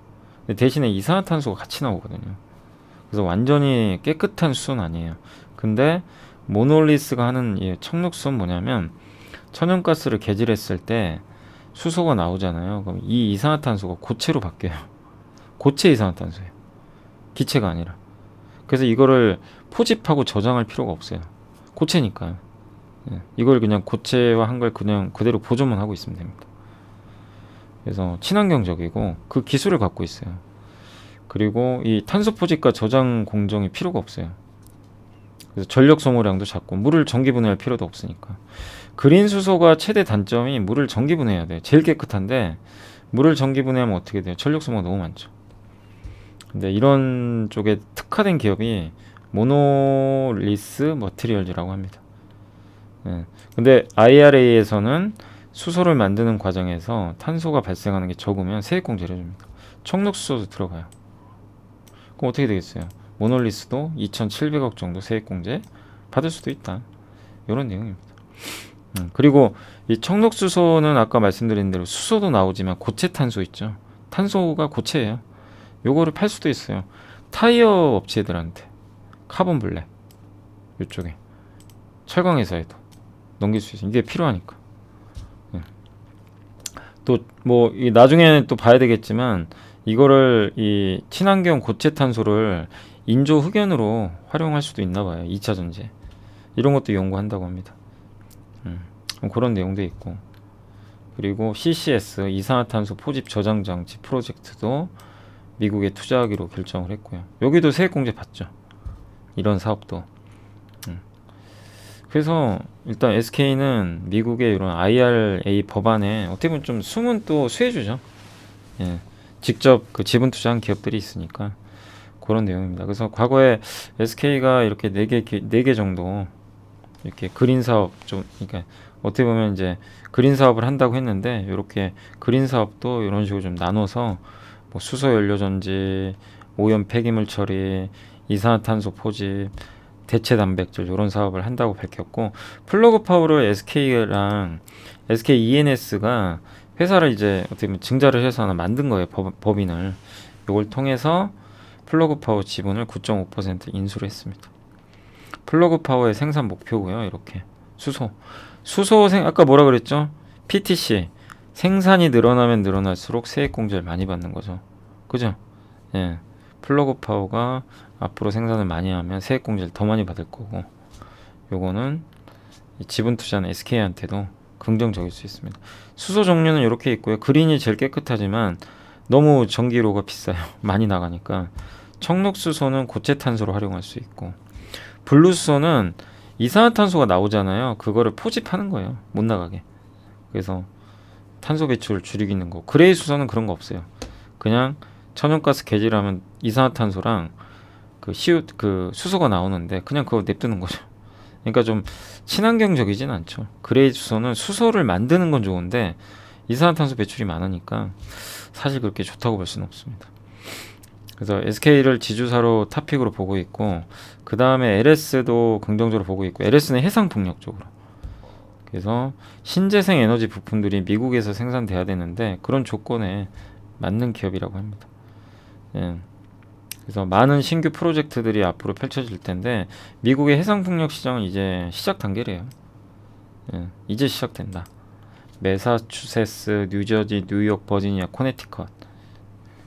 근데 대신에 이산화탄소가 같이 나오거든요. 그래서 완전히 깨끗한 수소는 아니에요. 근데 모놀리스가 하는 이 청록수소는 뭐냐면 천연가스를 개질했을 때 수소가 나오잖아요. 그럼 이 이산화탄소가 고체로 바뀌어요. 고체 이산화탄소예요. 기체가 아니라. 그래서 이거를 포집하고 저장할 필요가 없어요. 고체니까. 예. 이걸 그냥 고체화 한 걸 그냥 그대로 보존만 하고 있으면 됩니다. 그래서 친환경적이고 그 기술을 갖고 있어요. 그리고 이 탄소 포집과 저장 공정이 필요가 없어요. 그래서 전력 소모량도 작고 물을 전기 분해할 필요도 없으니까. 그린 수소가 최대 단점이 물을 전기 분해해야 돼요. 제일 깨끗한데 물을 전기 분해하면 어떻게 돼요? 전력 소모가 너무 많죠. 근데 이런 쪽에 특화된 기업이 모노리스 머티리얼즈라고 합니다. 예. 근데 IRA에서는 수소를 만드는 과정에서 탄소가 발생하는 게 적으면 세액공제를 해줍니다. 청록수소도 들어가요. 그럼 어떻게 되겠어요? 모놀리스도 2,700억 정도 세액공제 받을 수도 있다. 이런 내용입니다. 그리고 이 청록수소는 아까 말씀드린 대로 수소도 나오지만 고체 탄소 있죠. 탄소가 고체예요. 요거를 팔 수도 있어요. 타이어 업체들한테 카본 블랙 이쪽에 철강 회사에도 넘길 수 있어요. 이게 필요하니까. 또 뭐 나중에는 또 봐야 되겠지만 이거를 이 친환경 고체 탄소를 인조 흑연으로 활용할 수도 있나 봐요. 2차 전지 이런 것도 연구한다고 합니다. 그런 내용도 있고 그리고 CCS 이산화탄소 포집 저장 장치 프로젝트도 미국에 투자하기로 결정을 했고요. 여기도 세액공제 받죠. 이런 사업도. 그래서 일단 SK는 미국의 이런 IRA 법안에 어떻게 보면 좀 숨은 또 수혜주죠. 예. 직접 그 지분 투자한 기업들이 있으니까 그런 내용입니다. 그래서 과거에 SK가 이렇게 4개 정도 이렇게 그린 사업 좀 그러니까 어떻게 보면 이제 그린 사업을 한다고 했는데 이렇게 그린 사업도 이런 식으로 좀 나눠서 뭐 수소 연료 전지, 오염 폐기물 처리, 이산화탄소 포집, 대체 단백질 이런 사업을 한다고 밝혔고 플러그 파워를 SK랑 SK ENS가 회사를 이제 어떻게 보면 증자를 해서 하나 만든 거예요. 법인을. 이걸 통해서 플러그 파워 지분을 9.5% 인수를 했습니다. 플러그 파워의 생산 목표고요. 이렇게 아까 뭐라 그랬죠? PTC 생산이 늘어나면 늘어날수록 세액 공제를 많이 받는 거죠. 그죠? 예. 플러그 파워가 앞으로 생산을 많이 하면 세액 공제를 더 많이 받을 거고 요거는 지분 투자는 SK한테도 긍정적일 수 있습니다. 수소 종류는 이렇게 있고요. 그린이 제일 깨끗하지만 너무 전기료가 비싸요. 많이 나가니까 청록수소는 고체 탄소로 활용할 수 있고 블루수소는 이산화탄소가 나오잖아요. 그거를 포집하는 거예요. 못 나가게. 그래서 탄소 배출을 줄이기는 거. 그레이 수소는 그런 거 없어요. 그냥 천연가스 개질하면 이산화탄소랑 그 수소가 나오는데 그냥 그거 냅두는 거죠. 그러니까 좀 친환경적이진 않죠. 그레이 수소는 수소를 만드는 건 좋은데 이산화탄소 배출이 많으니까 사실 그렇게 좋다고 볼 수는 없습니다. 그래서 SK를 지주사로 탑픽으로 보고 있고 그 다음에 LS도 긍정적으로 보고 있고 LS는 해상풍력 쪽으로. 그래서 신재생 에너지 부품들이 미국에서 생산돼야 되는데 그런 조건에 맞는 기업이라고 합니다. 예. 그래서 많은 신규 프로젝트들이 앞으로 펼쳐질 텐데 미국의 해상풍력 시장은 이제 시작 단계래요. 예. 이제 시작된다. 매사추세츠, 뉴저지, 뉴욕, 버지니아, 코네티컷.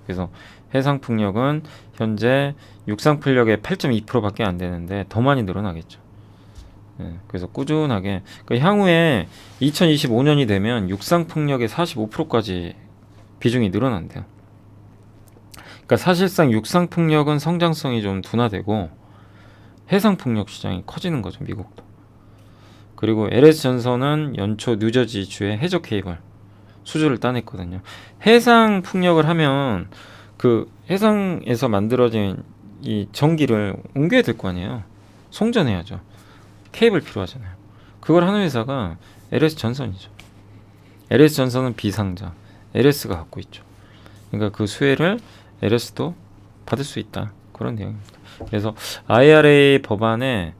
그래서 해상풍력은 현재 육상풍력의 8.2%밖에 안 되는데 더 많이 늘어나겠죠. 예, 그래서 꾸준하게 그러니까 향후에 2025년이 되면 육상풍력의 45%까지 비중이 늘어난대요. 그러니까 사실상 육상풍력은 성장성이 좀 둔화되고 해상풍력 시장이 커지는 거죠. 미국도. 그리고 LS전선은 연초 뉴저지주의 해저 케이블 수주를 따냈거든요. 해상풍력을 하면 그 해상에서 만들어진 이 전기를 옮겨야 될 거 아니에요. 송전해야죠. 케이블 필요하잖아요. 그걸 하는 회사가 LS전선이죠. LS전선은 비상자, LS가 갖고 있죠. 그러니까 그 수혜를 LS도 받을 수 있다. 그런 내용입니다. 그래서 IRA 법안에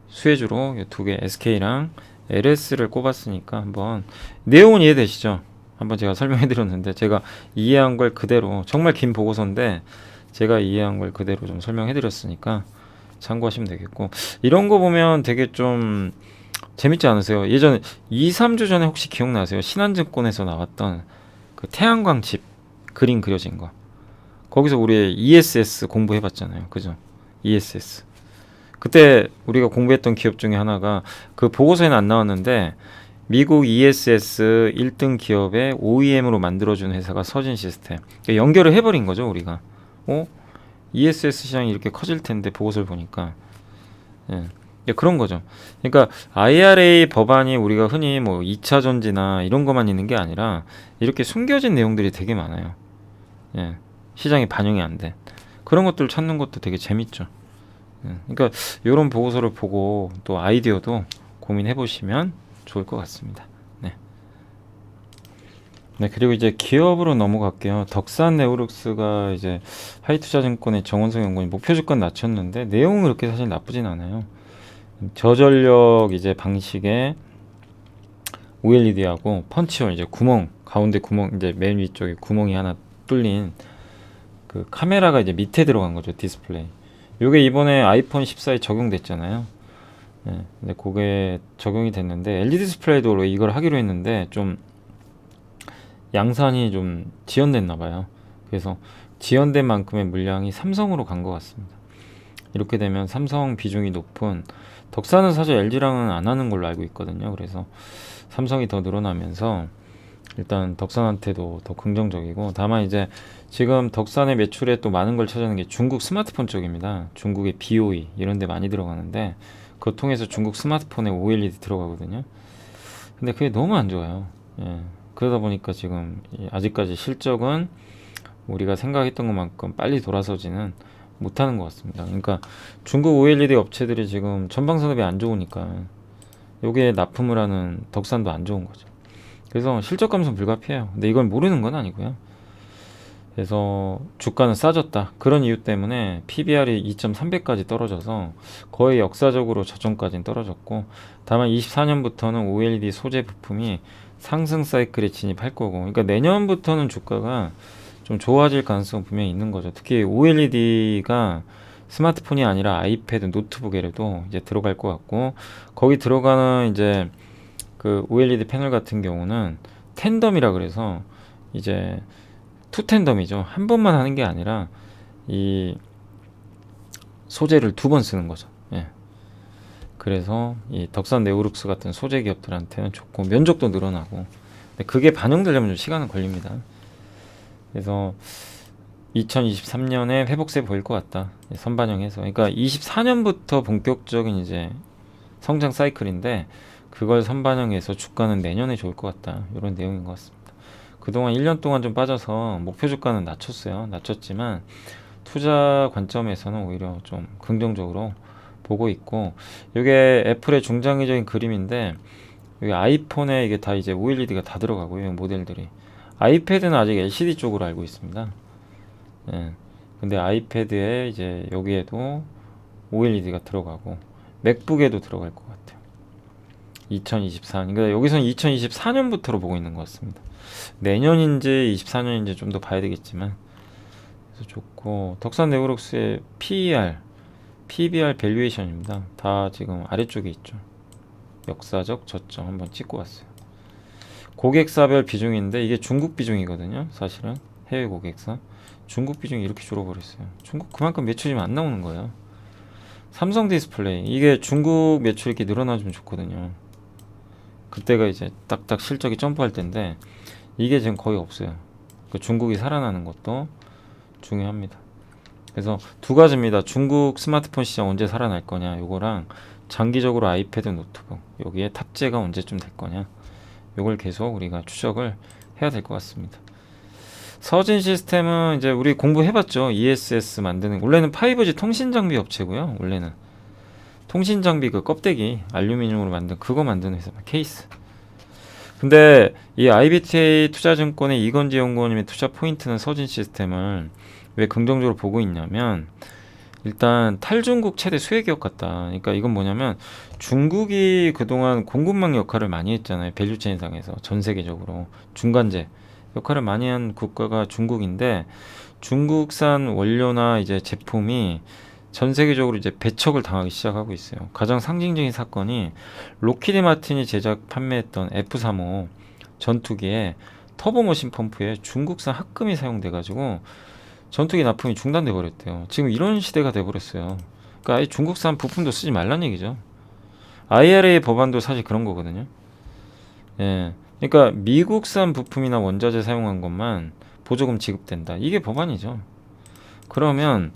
수혜주로 이 두 개 SK랑 LS를 꼽았으니까 한번 내용은 이해되시죠? 한번 제가 설명해 드렸는데 제가 이해한 걸 그대로 정말 긴 보고서인데 제가 이해한 걸 그대로 좀 설명해 드렸으니까 참고하시면 되겠고 이런 거 보면 되게 좀 재밌지 않으세요? 예전에 2, 3주 전에 혹시 기억나세요? 신한증권에서 나왔던 그 태양광 집 그림 그려진 거 거기서 우리 ESS 공부해 봤잖아요. 그죠? ESS 그때 우리가 공부했던 기업 중에 하나가 그 보고서에는 안 나왔는데 미국 ESS 1등 기업의 OEM으로 만들어준 회사가 서진 시스템. 그러니까 연결을 해버린 거죠, 우리가. ESS 시장이 이렇게 커질 텐데 보고서를 보니까. 예. 그런 거죠. 그러니까 IRA 법안이 우리가 흔히 뭐 2차 전지나 이런 것만 있는 게 아니라 이렇게 숨겨진 내용들이 되게 많아요. 예. 시장에 반영이 안 돼. 그런 것들 찾는 것도 되게 재밌죠. 예. 그러니까 이런 보고서를 보고 또 아이디어도 고민해 보시면 좋을 것 같습니다. 네. 네, 그리고 이제 기업으로 넘어갈게요. 덕산 네오룩스가 이제 하이투자증권의 정원석 연구원이 목표 주가 낮췄는데 내용은 그렇게 사실 나쁘진 않아요. 저전력 이제 방식의 OLED하고 펀치홀 이제 구멍 가운데 구멍 이제 맨 위쪽에 구멍이 하나 뚫린 그 카메라가 이제 밑에 들어간 거죠, 디스플레이. 요게 이번에 아이폰 14에 적용됐잖아요. 네, 근데 그게 적용이 됐는데 LED 디스플레이도 이걸 하기로 했는데 좀 양산이 좀 지연됐나 봐요. 그래서 지연된 만큼의 물량이 삼성으로 간 것 같습니다. 이렇게 되면 삼성 비중이 높은 덕산은 사실 LG랑은 안 하는 걸로 알고 있거든요. 그래서 삼성이 더 늘어나면서 일단 덕산한테도 더 긍정적이고, 다만 이제 지금 덕산의 매출에 또 많은 걸 차지하는 게 중국 스마트폰 쪽입니다. 중국의 BOE 이런 데 많이 들어가는데 그거 통해서 중국 스마트폰에 OLED 들어가거든요. 근데 그게 너무 안 좋아요. 예. 그러다 보니까 지금 아직까지 실적은 우리가 생각했던 것만큼 빨리 돌아서지는 못하는 것 같습니다. 그러니까 중국 OLED 업체들이 지금 전방산업이 안 좋으니까 요게 납품을 하는 덕산도 안 좋은 거죠. 그래서 실적 감소는 불가피해요. 근데 이걸 모르는 건 아니고요. 그래서 주가는 싸졌다. 그런 이유 때문에 PBR이 2.3배까지 떨어져서 거의 역사적으로 저점까지는 떨어졌고, 다만 24년부터는 OLED 소재 부품이 상승 사이클에 진입할 거고, 그러니까 내년부터는 주가가 좀 좋아질 가능성은 분명히 있는 거죠. 특히 OLED가 스마트폰이 아니라 아이패드, 노트북에도 이제 들어갈 것 같고, 거기 들어가는 이제 그 OLED 패널 같은 경우는 텐덤이라 그래서 이제 투 텐덤이죠. 한 번만 하는 게 아니라 이 소재를 두 번 쓰는 거죠. 예. 그래서 이 덕산 네오룩스 같은 소재 기업들한테는 좋고 면적도 늘어나고, 근데 그게 반영되려면 좀 시간은 걸립니다. 그래서 2023년에 회복세 보일 것 같다. 선반영해서. 그러니까 24년부터 본격적인 이제 성장 사이클인데 그걸 선반영해서 주가는 내년에 좋을 것 같다. 이런 내용인 것 같습니다. 그동안 1년 동안 좀 빠져서 목표 주가는 낮췄어요. 낮췄지만 투자 관점에서는 오히려 좀 긍정적으로 보고 있고, 이게 애플의 중장기적인 그림인데 여기 아이폰에 이게 다 이제 OLED가 다 들어가고요. 모델들이. 아이패드는 아직 LCD 쪽으로 알고 있습니다. 예. 근데 아이패드에 이제 여기에도 OLED가 들어가고 맥북에도 들어갈 것 같아요. 2024. 그러니까 여기서는 2024년부터로 보고 있는 것 같습니다. 내년인지 24년인지 좀 더 봐야 되겠지만, 그래서 좋고, 덕산 네오룩스의 PER, PBR 밸류에이션입니다. 다 지금 아래쪽에 있죠. 역사적 저점 한번 찍고 왔어요. 고객사별 비중인데 이게 중국 비중이거든요. 사실은 해외 고객사 중국 비중이 이렇게 줄어버렸어요. 중국 그만큼 매출이 안 나오는 거예요. 삼성 디스플레이 이게 중국 매출이 이렇게 늘어나주면 좋거든요. 그때가 이제 딱딱 실적이 점프할 텐데 이게 지금 거의 없어요. 그 중국이 살아나는 것도 중요합니다. 그래서 두 가지입니다. 중국 스마트폰 시장 언제 살아날 거냐, 요거랑 장기적으로 아이패드, 노트북 여기에 탑재가 언제쯤 될 거냐, 요걸 계속 우리가 추적을 해야 될 것 같습니다. 서진 시스템은 이제 우리 공부해봤죠. ESS 만드는, 원래는 5G 통신장비 업체고요. 원래는 통신장비 그 껍데기 알루미늄으로 만든 그거 만드는 회사, 케이스. 근데 이 IBTA 투자증권의 이건지 연구원님의 투자 포인트는 서진 시스템을 왜 긍정적으로 보고 있냐면, 일단 탈중국 최대 수혜기업 같다. 그러니까 이건 뭐냐면 중국이 그동안 공급망 역할을 많이 했잖아요. 밸류체인상에서 전 세계적으로 중간재 역할을 많이 한 국가가 중국인데, 중국산 원료나 이제 제품이 전 세계적으로 이제 배척을 당하기 시작하고 있어요. 가장 상징적인 사건이 록히드 마틴이 제작 판매했던 F-35 전투기에 터보머신 펌프에 중국산 합금이 사용돼 가지고 전투기 납품이 중단돼 버렸대요. 지금 이런 시대가 돼 버렸어요. 그러니까 아예 중국산 부품도 쓰지 말란 얘기죠. IRA 법안도 사실 그런 거거든요. 예. 그러니까 미국산 부품이나 원자재 사용한 것만 보조금 지급된다. 이게 법안이죠. 그러면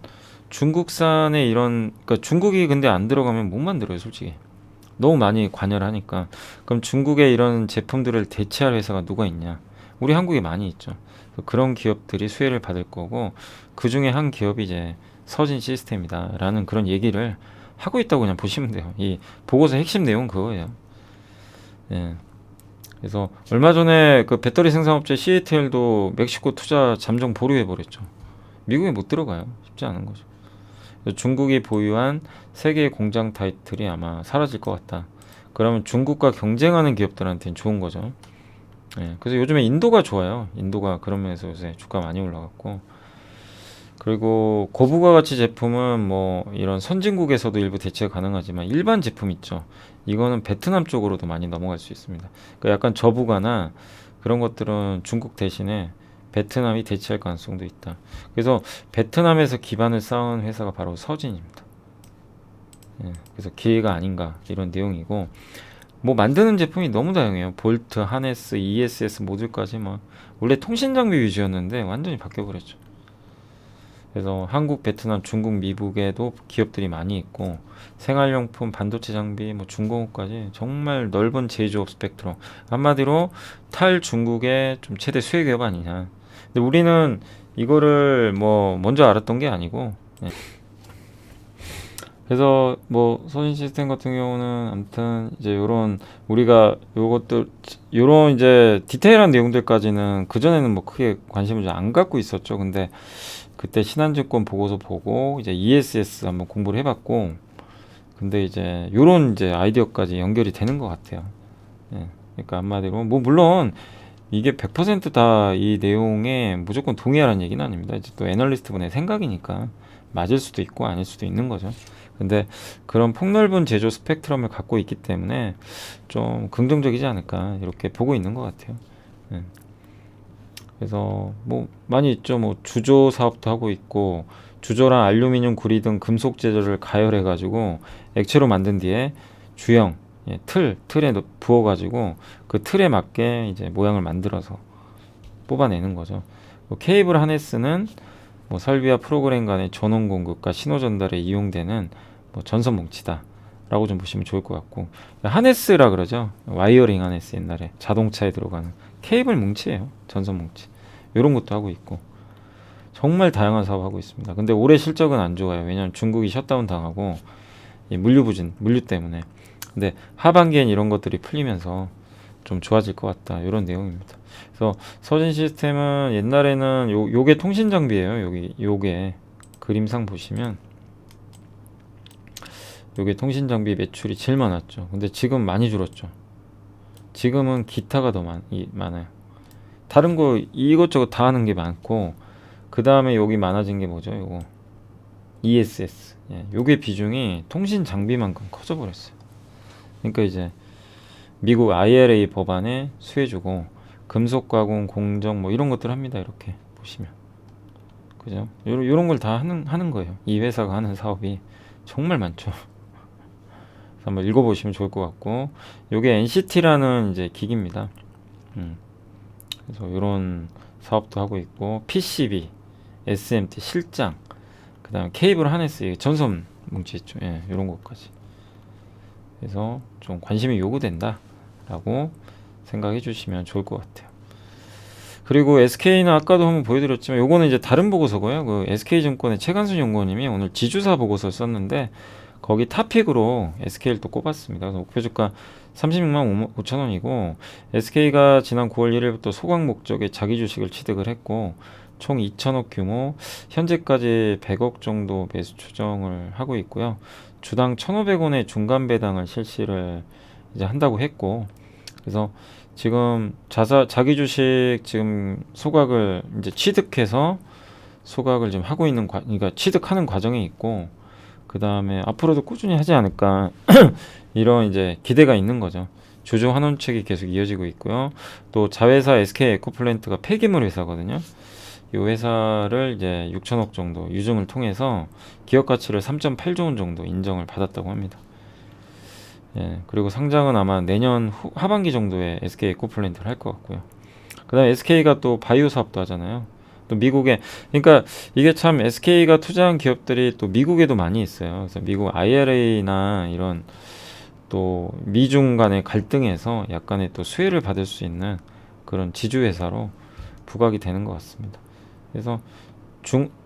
중국산의 이런, 그러니까 중국이 근데 안 들어가면 못 만들어요, 솔직히. 너무 많이 관여를 하니까. 그럼 중국의 이런 제품들을 대체할 회사가 누가 있냐? 우리 한국에 많이 있죠. 그런 기업들이 수혜를 받을 거고, 그 중에 한 기업이 이제 서진 시스템이다라는 그런 얘기를 하고 있다고 그냥 보시면 돼요. 이 보고서 핵심 내용은 그거예요. 예. 그래서 얼마 전에 그 배터리 생산업체 CATL도 멕시코 투자 잠정 보류해 버렸죠. 미국에 못 들어가요. 쉽지 않은 거죠. 중국이 보유한 세 개의 공장 타이틀이 아마 사라질 것 같다. 그러면 중국과 경쟁하는 기업들한테는 좋은 거죠. 예, 그래서 요즘에 인도가 좋아요. 인도가 그런 면에서 요새 주가 많이 올라갔고, 그리고 고부가 가치 제품은 뭐 이런 선진국에서도 일부 대체가 가능하지만 일반 제품 있죠. 이거는 베트남 쪽으로도 많이 넘어갈 수 있습니다. 그러니까 약간 저부가나 그런 것들은 중국 대신에 베트남이 대체할 가능성도 있다. 그래서 베트남에서 기반을 쌓은 회사가 바로 서진입니다. 예, 그래서 기회가 아닌가 이런 내용이고, 뭐 만드는 제품이 너무 다양해요. 볼트, 하네스, ESS 모듈까지 뭐 원래 통신 장비 위주였는데 완전히 바뀌어 버렸죠. 그래서 한국, 베트남, 중국, 미국에도 기업들이 많이 있고, 생활용품, 반도체 장비, 뭐 중공업까지 정말 넓은 제조업 스펙트럼. 한마디로 탈중국의 좀 최대 수혜 기업 아니냐. 근데 우리는 이거를 뭐 먼저 알았던 게 아니고, 예. 그래서 뭐 서진 시스템 같은 경우는 아무튼 이제 요런 우리가 요것들 요런 이제 디테일한 내용들까지는 그전에는 뭐 크게 관심을 좀 안 갖고 있었죠. 근데 그때 신한증권 보고서 보고 이제 ESS 한번 공부를 해봤고, 근데 이제 요런 이제 아이디어까지 연결이 되는 것 같아요. 예. 그러니까 한마디로 뭐 물론 이게 100% 다 이 내용에 무조건 동의하라는 얘기는 아닙니다. 이제 또 애널리스트 분의 생각이니까 맞을 수도 있고 아닐 수도 있는 거죠. 근데 그런 폭넓은 제조 스펙트럼을 갖고 있기 때문에 좀 긍정적이지 않을까 이렇게 보고 있는 것 같아요. 예. 그래서 뭐 많이 있죠. 뭐 주조 사업도 하고 있고, 주조랑 알루미늄 구리 등 금속 재료를 가열해 가지고 액체로 만든 뒤에 주형, 예, 틀에 부어 가지고 그 틀에 맞게 이제 모양을 만들어서 뽑아내는 거죠. 뭐 케이블 하네스는 뭐 설비와 프로그램 간의 전원 공급과 신호 전달에 이용되는 뭐 전선 뭉치다라고 좀 보시면 좋을 것 같고, 하네스라 그러죠. 와이어링 하네스, 옛날에 자동차에 들어가는 케이블 뭉치예요. 전선 뭉치. 이런 것도 하고 있고 정말 다양한 사업 하고 있습니다. 근데 올해 실적은 안 좋아요. 왜냐하면 중국이 셧다운 당하고 이 물류 부진, 물류 때문에. 근데 하반기엔 이런 것들이 풀리면서 좀 좋아질 것 같다. 이런 내용입니다. 그래서 서진 시스템은 옛날에는 요게 통신 장비예요. 요게 그림상 보시면 요게 통신 장비 매출이 제일 많았죠. 근데 지금 많이 줄었죠. 지금은 기타가 더 많아요. 다른 거 이것저것 다 하는 게 많고, 그 다음에 여기 많아진 게 뭐죠? 요거 ESS. 예, 요게 비중이 통신 장비만큼 커져 버렸어요. 그러니까 이제 미국 IRA 법안에 수혜주고, 금속 가공, 공정 뭐 이런 것들 합니다. 이렇게 보시면, 그죠? 요런 걸 다 하는 거예요. 이 회사가 하는 사업이 정말 많죠. 한번 읽어보시면 좋을 것 같고, 요게 NCT라는 이제 기기입니다. 그래서 이런 사업도 하고 있고, PCB, SMT, 실장, 그 다음에 케이블 하네스, 전선 뭉치 있죠. 예, 이런 것까지. 그래서 좀 관심이 요구된다 라고 생각해 주시면 좋을 것 같아요. 그리고 SK는 아까도 한번 보여드렸지만 요거는 이제 다른 보고서고요. 그 SK증권의 최간순 연구원님이 오늘 지주사 보고서를 썼는데 거기 탑픽으로 SK를 또 꼽았습니다. 그래서 목표주가 36만 5천 원이고, SK가 지난 9월 1일부터 소강 목적의 자기 주식을 취득을 했고, 총 2천억 규모, 현재까지 100억 정도 매수 추정을 하고 있고요. 주당 1,500원의 중간 배당을 실시를 이제 한다고 했고, 그래서 지금 자기 주식 지금 소각을 이제 취득해서 소각을 지금 하고 있는 그러니까 취득하는 과정에 있고, 그 다음에 앞으로도 꾸준히 하지 않을까 이런 이제 기대가 있는 거죠. 주주 환원책이 계속 이어지고 있고요. 또 자회사 SK 에코플랜트가 폐기물 회사거든요. 이 회사를 이제 6천억 정도 유증을 통해서 기업 가치를 3.8조 원 정도 인정을 받았다고 합니다. 예, 그리고 상장은 아마 내년 하반기 정도에 SK 에코플랜트를 할 것 같고요. 그 다음에 SK가 또 바이오 사업도 하잖아요. 또 미국에, 그러니까 이게 참 SK가 투자한 기업들이 또 미국에도 많이 있어요. 그래서 미국 IRA나 이런 또 미중 간의 갈등에서 약간의 또 수혜를 받을 수 있는 그런 지주회사로 부각이 되는 것 같습니다. 그래서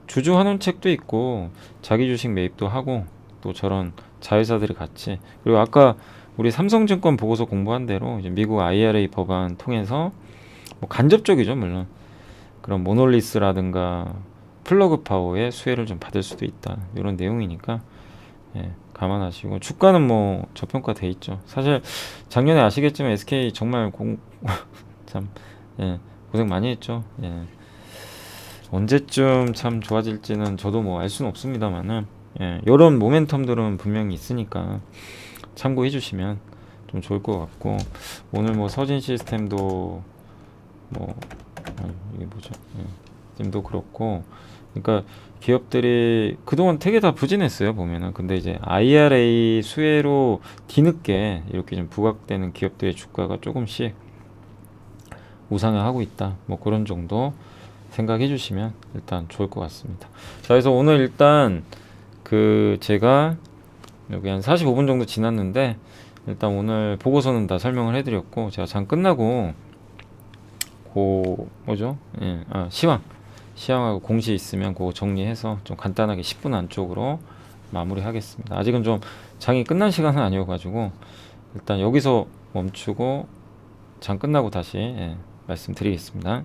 주주 환원책도 있고 자기 주식 매입도 하고 또 저런 자회사들이 같이, 그리고 아까 우리 삼성증권 보고서 공부한 대로 이제 미국 IRA 법안 통해서 뭐 간접적이죠 물론 그런 모놀리스라든가 플러그 파워의 수혜를 좀 받을 수도 있다 이런 내용이니까 예, 감안하시고, 주가는 뭐 저평가돼 있죠. 사실 작년에 아시겠지만 SK 정말 참 예, 고생 많이 했죠. 예. 언제쯤 참 좋아질지는 저도 뭐 알 수는 없습니다만은 예, 이런 모멘텀들은 분명히 있으니까 참고해 주시면 좀 좋을 것 같고, 오늘 뭐 서진 시스템도 뭐 이게 뭐죠? 예, 팀도 그렇고, 그러니까 기업들이 그동안 되게 다 부진했어요 보면은. 근데 이제 IRA 수혜로 뒤늦게 이렇게 좀 부각되는 기업들의 주가가 조금씩 우상향하고 있다, 뭐 그런 정도 생각해 주시면 일단 좋을 것 같습니다. 자, 그래서 오늘 일단 그 제가 여기 한 45분 정도 지났는데 일단 오늘 보고서는 다 설명을 해드렸고, 제가 장 끝나고 뭐죠? 예, 시황하고 공시 있으면 그거 정리해서 좀 간단하게 10분 안쪽으로 마무리하겠습니다. 아직은 좀 장이 끝난 시간은 아니어가지고 일단 여기서 멈추고 장 끝나고 다시 말씀드리겠습니다.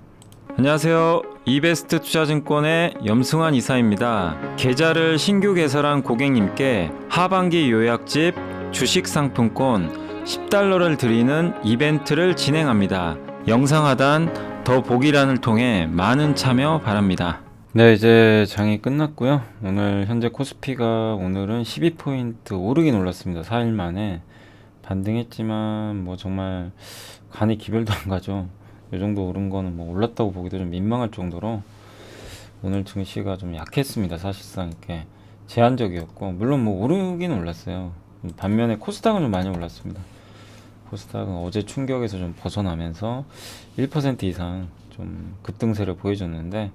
안녕하세요. 이베스트 투자증권의 염승환 이사입니다. 계좌를 신규 개설한 고객님께 하반기 요약집 주식 상품권 10달러를 드리는 이벤트를 진행합니다. 영상 하단 더 보기란을 통해 많은 참여 바랍니다. 네, 이제 장이 끝났고요. 오늘 현재 코스피가 오늘은 12포인트 오르긴 올랐습니다. 4일 만에 반등했지만 뭐 정말 간이 기별도 안 가죠. 이 정도 오른 거는 뭐 올랐다고 보기도 좀 민망할 정도로 오늘 증시가 좀 약했습니다. 사실상 이렇게 제한적이었고, 물론 뭐 오르긴 올랐어요. 반면에 코스닥은 좀 많이 올랐습니다. 코스닥은 어제 충격에서 좀 벗어나면서 1% 이상 좀 급등세를 보여줬는데,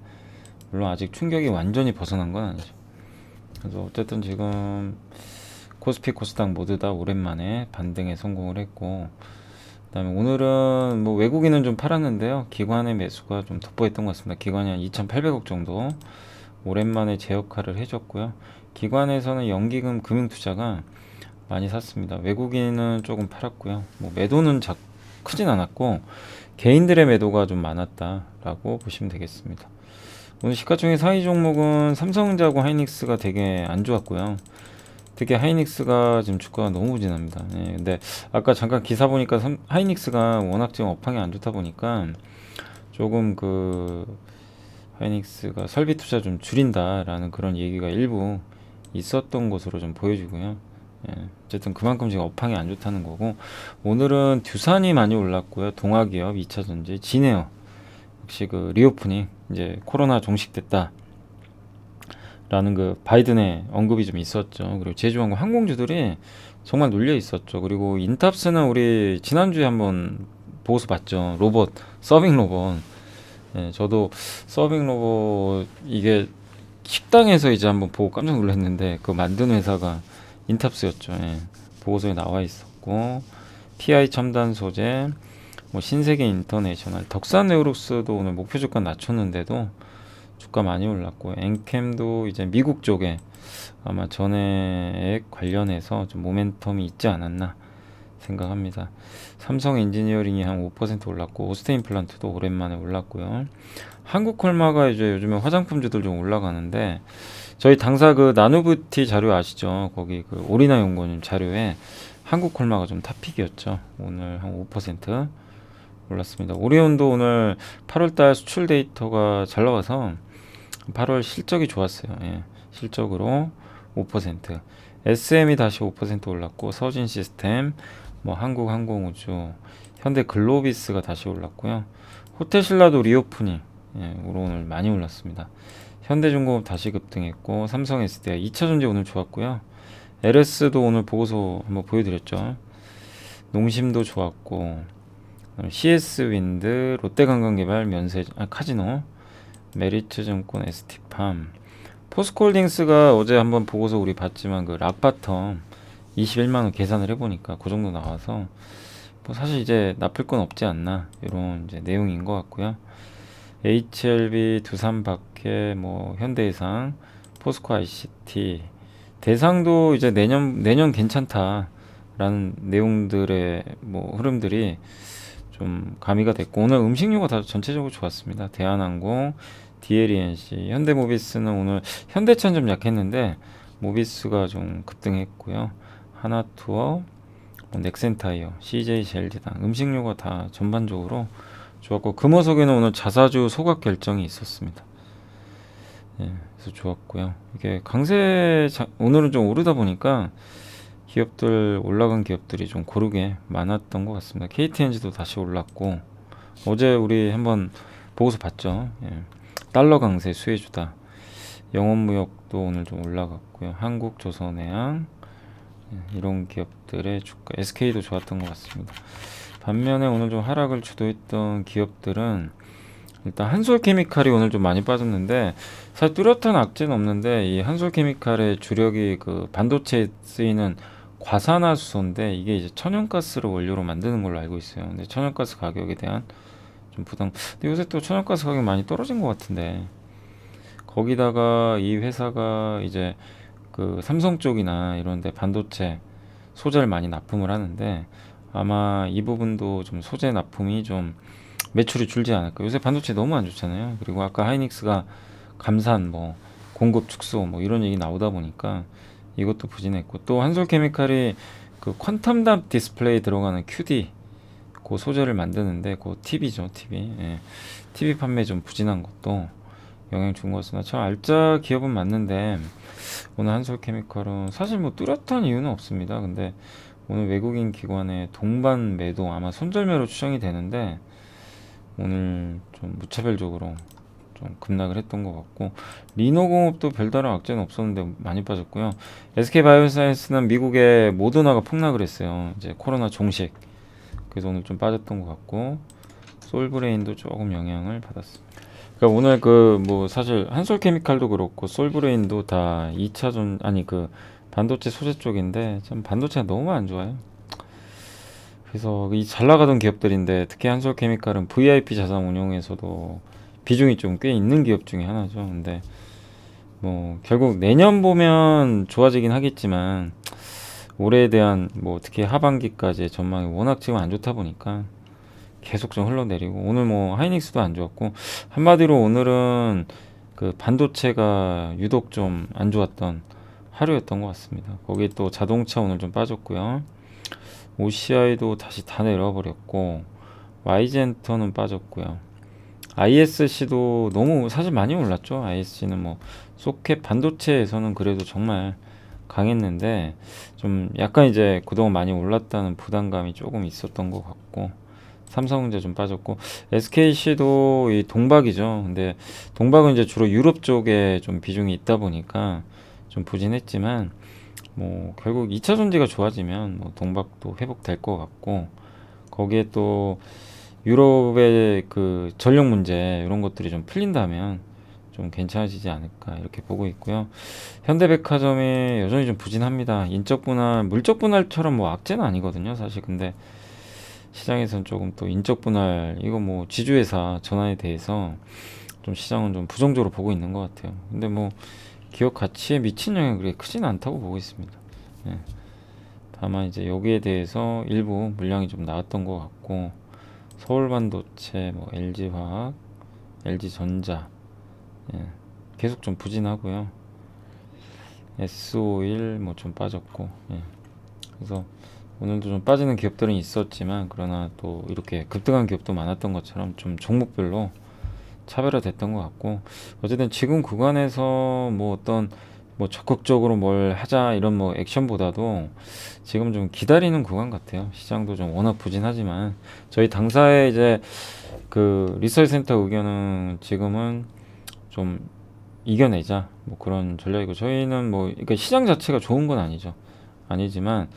물론 아직 충격이 완전히 벗어난 건 아니죠. 그래서 어쨌든 지금 코스피, 코스닥 모두 다 오랜만에 반등에 성공을 했고, 그다음에 오늘은 뭐 외국인은 좀 팔았는데요, 기관의 매수가 좀 돋보였던 것 같습니다. 기관이 한 2,800억 정도 오랜만에 제 역할을 해줬고요. 기관에서는 연기금 금융투자가 많이 샀습니다. 외국인은 조금 팔았고요. 뭐 매도는 크진 않았고 개인들의 매도가 좀 많았다라고 보시면 되겠습니다. 오늘 시가총액 상위 종목은 삼성전자하고 하이닉스가 되게 안 좋았고요. 특히 하이닉스가 지금 주가가 너무 부진합니다. 예, 근데 아까 잠깐 기사 보니까 하이닉스가 워낙 지금 업황이 안 좋다 보니까 조금 하이닉스가 설비 투자 좀 줄인다라는 그런 얘기가 일부 있었던 것으로 좀 보여지고요. 예, 어쨌든 그만큼 지금 업황이 안 좋다는 거고, 오늘은 듀산이 많이 올랐고요. 동아기업, 2차전지, 진에어 역시 리오프닝, 이제 코로나 종식됐다 라는 바이든의 언급이 좀 있었죠. 그리고 제주항공 항공주들이 정말 눌려 있었죠. 그리고 인탑스는 우리 지난주에 한번 보고서 봤죠. 로봇, 서빙 로봇. 예, 저도 서빙 로봇 이게 식당에서 이제 한번 보고 깜짝 놀랐는데 그 만든 회사가 인탑스였죠. 예, 보고서에 나와 있었고, TI 첨단 소재, 뭐 신세계 인터내셔널, 덕산 네오룩스도 오늘 목표 주가 낮췄는데도 주가 많이 올랐고, 엔캠도 이제 미국 쪽에 아마 전해액 관련해서 좀 모멘텀이 있지 않았나 생각합니다. 삼성 엔지니어링이 한 5% 올랐고, 오스테인 플란트도 오랜만에 올랐고요. 한국콜마가 이제 요즘에 화장품주들 좀 올라가는데, 저희 당사 나누부티 자료 아시죠? 거기 오리나 연구원 자료에 한국콜마가 좀 탑픽이었죠. 오늘 한 5% 올랐습니다. 오리온도 오늘 8월달 수출 데이터가 잘 나와서 8월 실적이 좋았어요. 예, 실적으로 5%. SM이 다시 5% 올랐고, 서진 시스템, 뭐 한국항공우주, 현대글로비스가 다시 올랐고요. 호텔신라도 리오프닝, 예, 오늘 많이 올랐습니다. 현대중공업 다시 급등했고, 삼성 SDI, 2차전지 오늘 좋았고요. LS도 오늘 보고서 한번 보여드렸죠. 농심도 좋았고, CS윈드, 롯데관광개발, 카지노, 메리츠증권, ST팜, 포스코홀딩스가 어제 한번 보고서 우리 봤지만 락바텀 21만원 계산을 해보니까 그 정도 나와서 뭐 사실 이제 나쁠 건 없지 않나, 이런 이제 내용인 것 같고요. HLB, 두산박해, 뭐 현대해상, 포스코 ICT, 대상도 이제 내년 괜찮다라는 내용들의 뭐 흐름들이 좀 가미가 됐고, 오늘 음식료가 다 전체적으로 좋았습니다. 대한항공, DLENC, 현대모비스는 오늘 현대차는 좀 약했는데 모비스가 좀 급등했고요. 하나투어, 뭐 넥센타이어, CJ제일제당, 음식료가 다 전반적으로 좋았고, 금호석에는 오늘 자사주 소각 결정이 있었습니다. 예, 그래서 좋았고요. 이게 오늘은 좀 오르다 보니까 기업들 올라간 기업들이 좀 고르게 많았던 것 같습니다. KTNG도 다시 올랐고, 어제 우리 한번 보고서 봤죠. 예, 달러 강세 수혜주다. 영업무역도 오늘 좀 올라갔고요. 한국조선해양, 예, 이런 기업들의 주가, SK도 좋았던 것 같습니다. 반면에 오늘 좀 하락을 주도했던 기업들은 일단 한솔케미칼이 오늘 좀 많이 빠졌는데, 사실 뚜렷한 악재는 없는데 이 한솔케미칼의 주력이 그 반도체에 쓰이는 과산화수소인데, 이게 이제 천연가스를 원료로 만드는 걸로 알고 있어요. 근데 천연가스 가격에 대한 좀 부담. 근데 요새 또 천연가스 가격이 많이 떨어진 것 같은데, 거기다가 이 회사가 이제 그 삼성 쪽이나 이런데 반도체 소재를 많이 납품을 하는데, 아마 이 부분도 좀 소재 납품이 좀 매출이 줄지 않을까. 요새 반도체 너무 안 좋잖아요. 그리고 아까 하이닉스가 감산 뭐 공급 축소 뭐 이런 얘기 나오다 보니까 이것도 부진했고, 또 한솔케미칼이 그 퀀텀답 디스플레이 들어가는 QD 그 소재를 만드는데 그 TV죠, TV. 예. TV 판매 좀 부진한 것도 영향 준 것 같습니다. 참 알짜 기업은 맞는데 오늘 한솔케미칼은 사실 뭐 뚜렷한 이유는 없습니다. 근데 오늘 외국인 기관의 동반 매도, 아마 손절매로 추정이 되는데 오늘 좀 무차별적으로 좀 급락을 했던 것 같고, 리노공업도 별다른 악재는 없었는데 많이 빠졌고요. SK바이오사이언스는 미국의 모더나가 폭락을 했어요. 이제 코로나 종식. 그래서 오늘 좀 빠졌던 것 같고, 솔브레인도 조금 영향을 받았습니다. 그러니까 오늘 그 뭐 사실 한솔케미칼도 그렇고 솔브레인도 다 2차전 아니 그 반도체 소재 쪽인데 참 반도체가 너무 안 좋아요. 그래서 이 잘 나가던 기업들인데, 특히 한솔케미칼은 VIP 자산 운용에서도 비중이 좀 꽤 있는 기업 중에 하나죠. 근데 뭐 결국 내년 보면 좋아지긴 하겠지만 올해에 대한 뭐 특히 하반기까지의 전망이 워낙 지금 안 좋다 보니까 계속 좀 흘러내리고, 오늘 뭐 하이닉스도 안 좋았고, 한마디로 오늘은 그 반도체가 유독 좀 안 좋았던 하루였던 것 같습니다. 거기에 또 자동차 오늘 좀 빠졌고요. OCI도 다시 다 내려와 버렸고, Y젠터는 빠졌고요. ISC도 너무 사실 많이 올랐죠. ISC는 뭐 소켓 반도체에서는 그래도 정말 강했는데 좀 약간 이제 그동안 많이 올랐다는 부담감이 조금 있었던 것 같고, 삼성전자 좀 빠졌고, SKC도 이 동박이죠. 근데 동박은 이제 주로 유럽 쪽에 좀 비중이 있다 보니까 좀 부진했지만, 뭐 결국 2차 전지가 좋아지면 뭐 동박도 회복될 것 같고, 거기에 또 유럽의 그 전력 문제 이런 것들이 좀 풀린다면 좀 괜찮아지지 않을까 이렇게 보고 있고요. 현대백화점이 여전히 좀 부진합니다. 인적 분할, 물적 분할처럼 뭐 악재는 아니거든요, 사실. 근데 시장에서는 조금 또 인적 분할, 이거 뭐 지주회사 전환에 대해서 좀 시장은 좀 부정적으로 보고 있는 것 같아요. 근데 뭐 기업 가치에 미친 영향이 그렇게 크지는 않다고 보고 있습니다. 예. 다만 이제 여기에 대해서 일부 물량이 좀 나왔던 것 같고, 서울반도체, 뭐 LG화학, LG전자, 예. 계속 좀 부진하고요. S51 뭐 좀 빠졌고, 예. 그래서 오늘도 좀 빠지는 기업들은 있었지만, 그러나 또 이렇게 급등한 기업도 많았던 것처럼 좀 종목별로 차별화됐던 것 같고, 어쨌든 지금 구간에서 뭐 어떤 뭐 적극적으로 뭘 하자 이런 뭐 액션보다도 지금 좀 기다리는 구간 같아요. 시장도 좀 워낙 부진하지만 저희 당사의 이제 그 리서치 센터 의견은 지금은 좀 이겨내자 뭐 그런 전략이고, 저희는 뭐 그러니까 시장 자체가 좋은 건 아니지만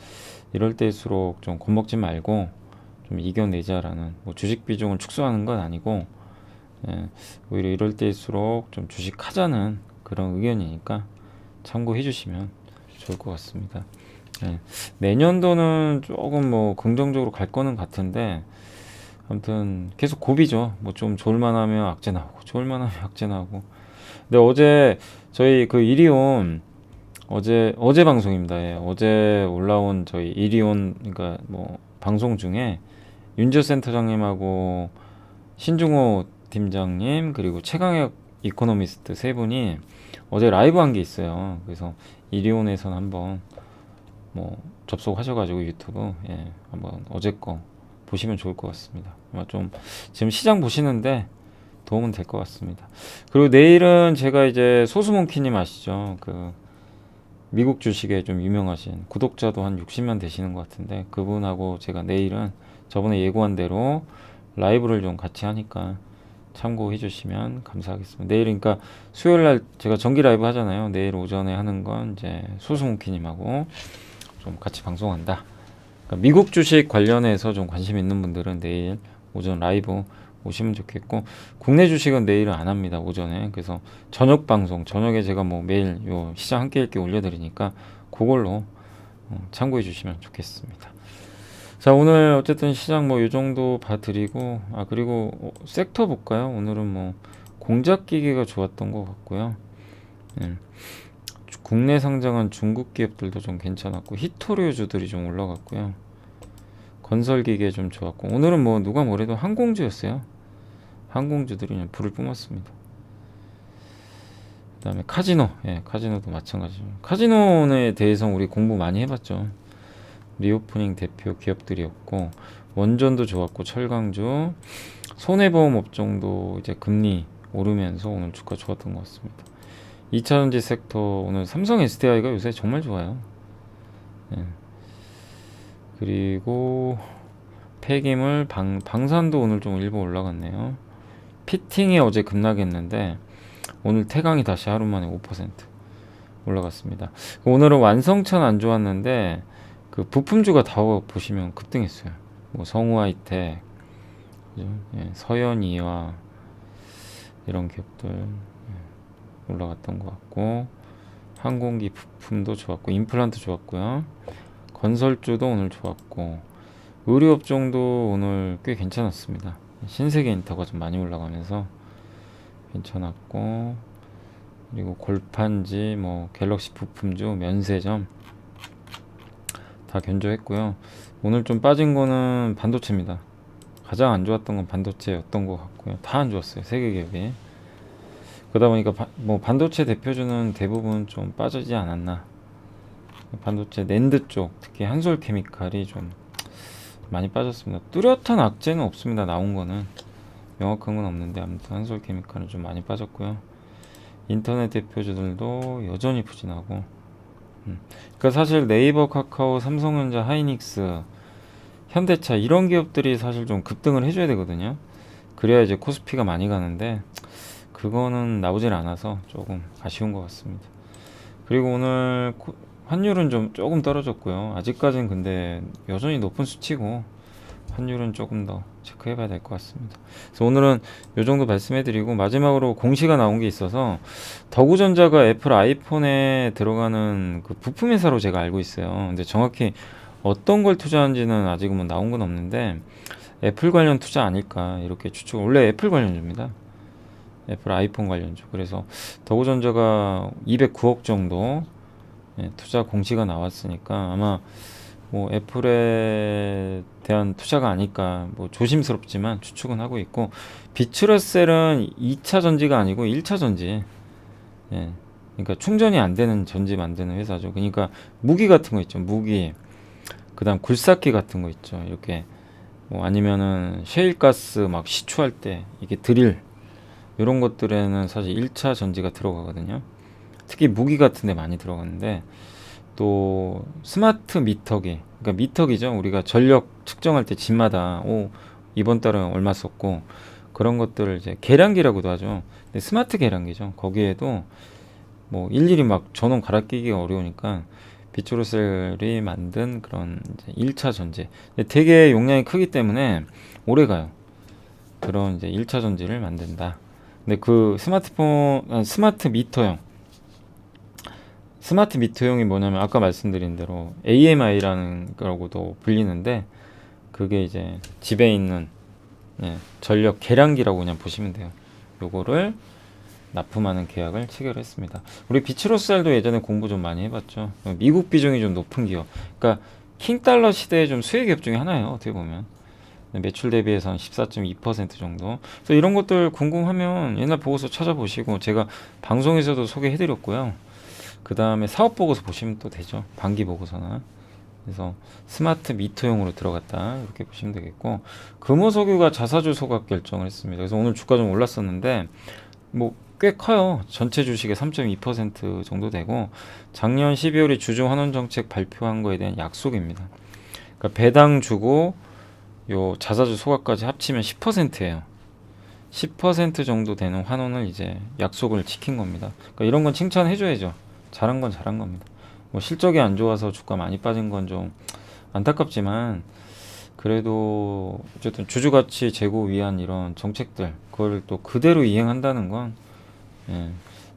이럴 때일수록 좀 겁먹지 말고 좀 이겨내자라는, 뭐 주식 비중을 축소하는 건 아니고, 예, 오히려 이럴 때일수록 좀 주식하자는 그런 의견이니까 참고해 주시면 좋을 것 같습니다. 예, 내년도는 조금 뭐 긍정적으로 갈 거는 같은데, 아무튼 계속 고비죠. 뭐 좀 좋을만하면 악재 나오고 좋을만하면 악재 나오고. 근데 어제 저희 그 이리온 어제 방송입니다. 예, 어제 올라온 저희 이리온 그러니까 뭐 방송 중에 윤지호 센터장님하고 신중호 팀장님 그리고 최강혁 이코노미스트 세 분이 어제 라이브 한 게 있어요. 그래서 이리온에선 한번 뭐 접속하셔가지고 유튜브 예, 한번 어제 거 보시면 좋을 것 같습니다. 아마 좀 지금 시장 보시는데 도움은 될 것 같습니다. 그리고 내일은 제가 이제 소수몽키님 아시죠? 그 미국 주식에 좀 유명하신 구독자도 한 60만 되시는 것 같은데 그분하고 제가 내일은 저번에 예고한 대로 라이브를 좀 같이 하니까 참고해 주시면 감사하겠습니다. 내일 그러니까 수요일 날 제가 정기 라이브 하잖아요. 내일 오전에 하는 건 이제 소수몽키님하고 좀 같이 방송한다. 그러니까 미국 주식 관련해서 좀 관심 있는 분들은 내일 오전 라이브 오시면 좋겠고 국내 주식은 내일은 안 합니다. 오전에. 그래서 저녁 방송 저녁에 제가 뭐 매일 요 시장 함께 읽기 올려드리니까 그걸로 참고해 주시면 좋겠습니다. 자 오늘 어쨌든 시장 뭐 요 정도 봐드리고 그리고 섹터 볼까요? 오늘은 뭐 공작기계가 좋았던 것 같고요. 예. 국내 상장한 중국 기업들도 좀 괜찮았고 히토류주들이 좀 올라갔고요. 건설기계 좀 좋았고 오늘은 뭐 누가 뭐래도 항공주였어요. 항공주들이 그냥 불을 뿜었습니다. 그 다음에 카지노 예, 카지노도 마찬가지죠. 카지노에 대해서 우리 공부 많이 해봤죠. 리오프닝 대표 기업들이었고 원전도 좋았고 철강주 손해보험 업종도 이제 금리 오르면서 오늘 주가 좋았던 것 같습니다. 2차전지 섹터 오늘 삼성 SDI가 요새 정말 좋아요. 예. 그리고 폐기물 방산도 오늘 좀 일부 올라갔네요. 피팅이 어제 급락했는데 오늘 태강이 다시 하루 만에 5% 올라갔습니다. 오늘은 완성차는 안 좋았는데 그 부품주가 다 보시면 급등했어요. 뭐 성우하이텍, 예, 서현이와 이런 기업들 올라갔던 것 같고 항공기 부품도 좋았고 임플란트 좋았고요. 건설주도 오늘 좋았고 의료업종도 오늘 꽤 괜찮았습니다. 신세계 인터가 좀 많이 올라가면서 괜찮았고 그리고 골판지 뭐 갤럭시 부품주 면세점 다 견조했고요. 오늘 좀 빠진 거는 반도체입니다. 가장 안 좋았던 건 반도체였던 것 같고요. 다 안 좋았어요. 세계 기업이. 그러다 보니까 뭐 반도체 대표주는 대부분 좀 빠지지 않았나. 반도체 낸드 쪽 특히 한솔케미칼이 좀 많이 빠졌습니다. 뚜렷한 악재는 없습니다. 나온 거는 명확한 건 없는데 아무튼 한솔케미칼은 좀 많이 빠졌고요. 인터넷 대표주들도 여전히 부진하고 그러니까 사실 네이버, 카카오, 삼성전자, 하이닉스, 현대차 이런 기업들이 사실 좀 급등을 해줘야 되거든요. 그래야 이제 코스피가 많이 가는데 그거는 나오질 않아서 조금 아쉬운 것 같습니다. 그리고 오늘 환율은 좀 조금 떨어졌고요. 아직까지는 근데 여전히 높은 수치고 환율은 조금 더 체크해 봐야 될 것 같습니다. 그래서 오늘은 이 정도 말씀해드리고 마지막으로 공시가 나온 게 있어서 더구전자가 애플 아이폰에 들어가는 그 부품 회사로 제가 알고 있어요. 근데 정확히 어떤 걸 투자한지는 아직은 뭐 나온 건 없는데 애플 관련 투자 아닐까 이렇게 추측. 원래 애플 관련주입니다. 애플 아이폰 관련주. 그래서 더구전자가 209억 정도 투자 공시가 나왔으니까 아마 뭐 애플에 대한 투자가 아닐까 뭐 조심스럽지만 추측은 하고 있고 비추라셀은 2차 전지가 아니고 1차 전지 그러니까 충전이 안 되는 전지 만드는 회사죠. 그러니까 무기 같은 거 있죠. 무기 그 다음 굴삭기 같은 거 있죠. 이렇게 뭐 아니면은 셰일가스 막 시추할 때 이게 드릴 이런 것들에는 사실 1차 전지가 들어가거든요. 특히 무기 같은 데 많이 들어가는데 또 스마트 미터기 그러니까 미터기죠. 우리가 전력 측정할 때 집마다 이번 달은 얼마 썼고 그런 것들을 이제 계량기라고도 하죠. 근데 스마트 계량기죠. 거기에도 뭐 일일이 막 전원 갈아 끼기가 어려우니까 비추로셀이 만든 그런 이제 1차 전지 되게 용량이 크기 때문에 오래 가요. 그런 이제 1차 전지를 만든다. 근데 그 스마트 미터용이 뭐냐면 아까 말씀드린 대로 AMI라는 거라고도 불리는데 그게 이제 집에 있는 전력 계량기라고 그냥 보시면 돼요. 요거를 납품하는 계약을 체결했습니다. 우리 비츠로셀도 예전에 공부 좀 많이 해봤죠. 미국 비중이 좀 높은 기업. 그러니까 킹달러 시대의 좀 수혜 기업 중에 하나예요. 어떻게 보면. 매출 대비해서는 14.2% 정도. 그래서 이런 것들 궁금하면 옛날 보고서 찾아보시고 제가 방송에서도 소개해드렸고요. 그 다음에 사업 보고서 보시면 또 되죠. 반기 보고서나. 그래서 스마트 미터용으로 들어갔다 이렇게 보시면 되겠고, 금호석유가 자사주 소각 결정을 했습니다. 그래서 오늘 주가 좀 올랐었는데 뭐 꽤 커요. 전체 주식의 3.2% 정도 되고, 작년 12월에 주주 환원 정책 발표한 거에 대한 약속입니다. 그러니까 배당 주고 요 자사주 소각까지 합치면 10%예요. 10% 정도 되는 환원을 이제 약속을 지킨 겁니다. 그러니까 이런 건 칭찬해줘야죠. 잘한 건 잘한 겁니다. 뭐 실적이 안 좋아서 주가 많이 빠진 건 좀 안타깝지만, 그래도 어쨌든 주주가치 제고 위한 이런 정책들 그걸 또 그대로 이행한다는 건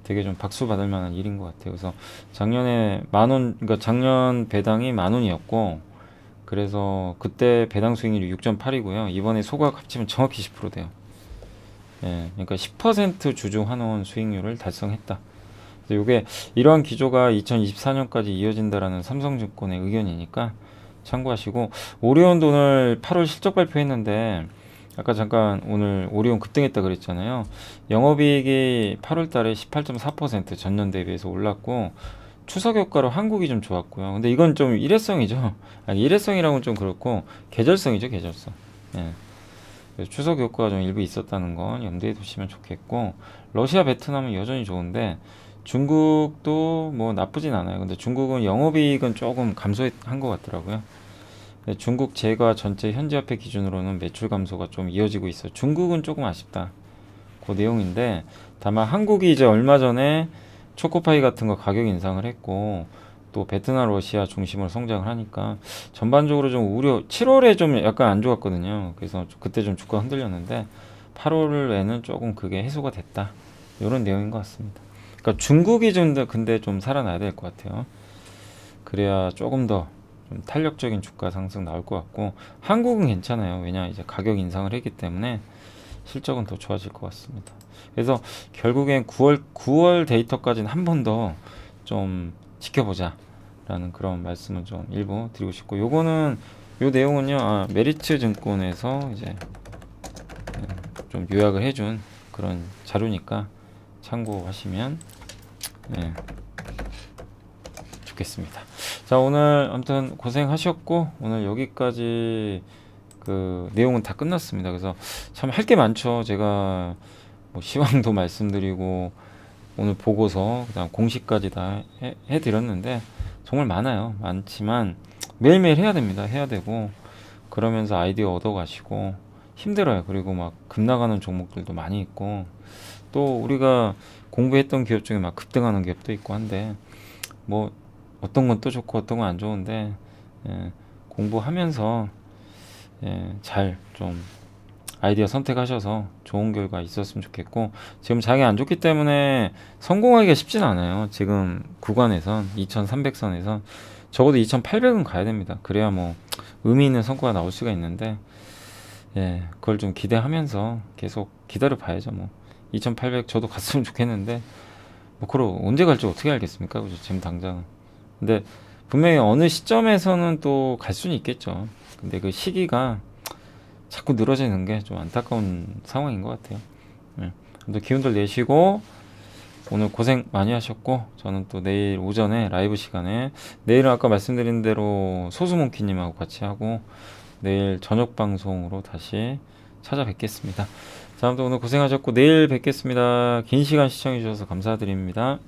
되게 좀 박수 받을 만한 일인 것 같아요. 그래서 작년에 그러니까 작년 배당이 10,000원이었고, 그래서 그때 배당 수익률이 6.8이고요. 이번에 소각 합치면 정확히 10% 돼요. 그러니까 10% 주주 환원 수익률을 달성했다. 이게 이러한 기조가 2024년까지 이어진다라는 삼성증권의 의견이니까 참고하시고, 오리온도 오늘 8월 실적 발표했는데 아까 잠깐 오늘 오리온 급등했다 그랬잖아요. 영업이익이 8월 달에 18.4% 전년 대비해서 올랐고, 추석 효과로 한국이 좀 좋았고요. 근데 이건 좀 일회성이죠. 아니, 일회성이라고는 좀 그렇고 계절성이죠, 계절성. 그래서 추석 효과가 좀 일부 있었다는 건 염두에 두시면 좋겠고, 러시아, 베트남은 여전히 좋은데 중국도 뭐 나쁘진 않아요. 근데 중국은 영업이익은 조금 감소한 것 같더라고요. 근데 중국 제과 전체 현지화폐 기준으로는 매출 감소가 좀 이어지고 있어요. 중국은 조금 아쉽다. 그 내용인데, 다만 한국이 이제 얼마 전에 초코파이 같은 거 가격 인상을 했고, 또 베트남, 러시아 중심으로 성장을 하니까 전반적으로 좀 7월에 좀 약간 안 좋았거든요. 그래서 그때 좀 주가 흔들렸는데 8월에는 조금 그게 해소가 됐다. 이런 내용인 것 같습니다. 그러니까 중국이 좀 더 근데 좀 살아나야 될 것 같아요. 그래야 조금 더 좀 탄력적인 주가 상승 나올 것 같고, 한국은 괜찮아요. 왜냐 이제 가격 인상을 했기 때문에 실적은 더 좋아질 것 같습니다. 그래서 결국엔 9월 데이터까지는 한 번 더 좀 지켜보자 라는 그런 말씀을 좀 일부 드리고 싶고, 요거는 요 내용은요, 메리츠 증권에서 이제 좀 요약을 해준 그런 자료니까 참고하시면 좋겠습니다. 자, 오늘 아무튼 고생하셨고, 오늘 여기까지 그 내용은 다 끝났습니다. 그래서 참 할 게 많죠. 제가 뭐 시황도 말씀드리고 오늘 보고서 그다음 공시까지 다 해드렸는데 정말 많지만 매일매일 해야 됩니다. 해야 되고, 그러면서 아이디어 얻어가시고 힘들어요. 그리고 막 급나가는 종목들도 많이 있고, 또 우리가 공부했던 기업 중에 막 급등하는 기업도 있고 한데, 뭐 어떤 건 또 좋고 어떤 건 안 좋은데, 공부하면서 잘 좀 아이디어 선택하셔서 좋은 결과 있었으면 좋겠고, 지금 장이 안 좋기 때문에 성공하기가 쉽진 않아요. 지금 구간에선 2300선에선 적어도 2800은 가야 됩니다. 그래야 뭐 의미 있는 성과가 나올 수가 있는데, 그걸 좀 기대하면서 계속 기다려 봐야죠. 뭐 2800 저도 갔으면 좋겠는데, 뭐 그걸 언제 갈지 어떻게 알겠습니까? 그죠? 지금 당장. 근데 분명히 어느 시점에서는 또 갈 수는 있겠죠. 근데 그 시기가 자꾸 늘어지는 게 좀 안타까운 상황인 것 같아요. 또 기운들 내시고 오늘 고생 많이 하셨고, 저는 또 내일 오전에 라이브 시간에, 내일은 아까 말씀드린 대로 소수몽키님하고 같이 하고 내일 저녁 방송으로 다시 찾아뵙겠습니다. 자, 아무튼 오늘 고생하셨고 내일 뵙겠습니다. 긴 시간 시청해 주셔서 감사드립니다.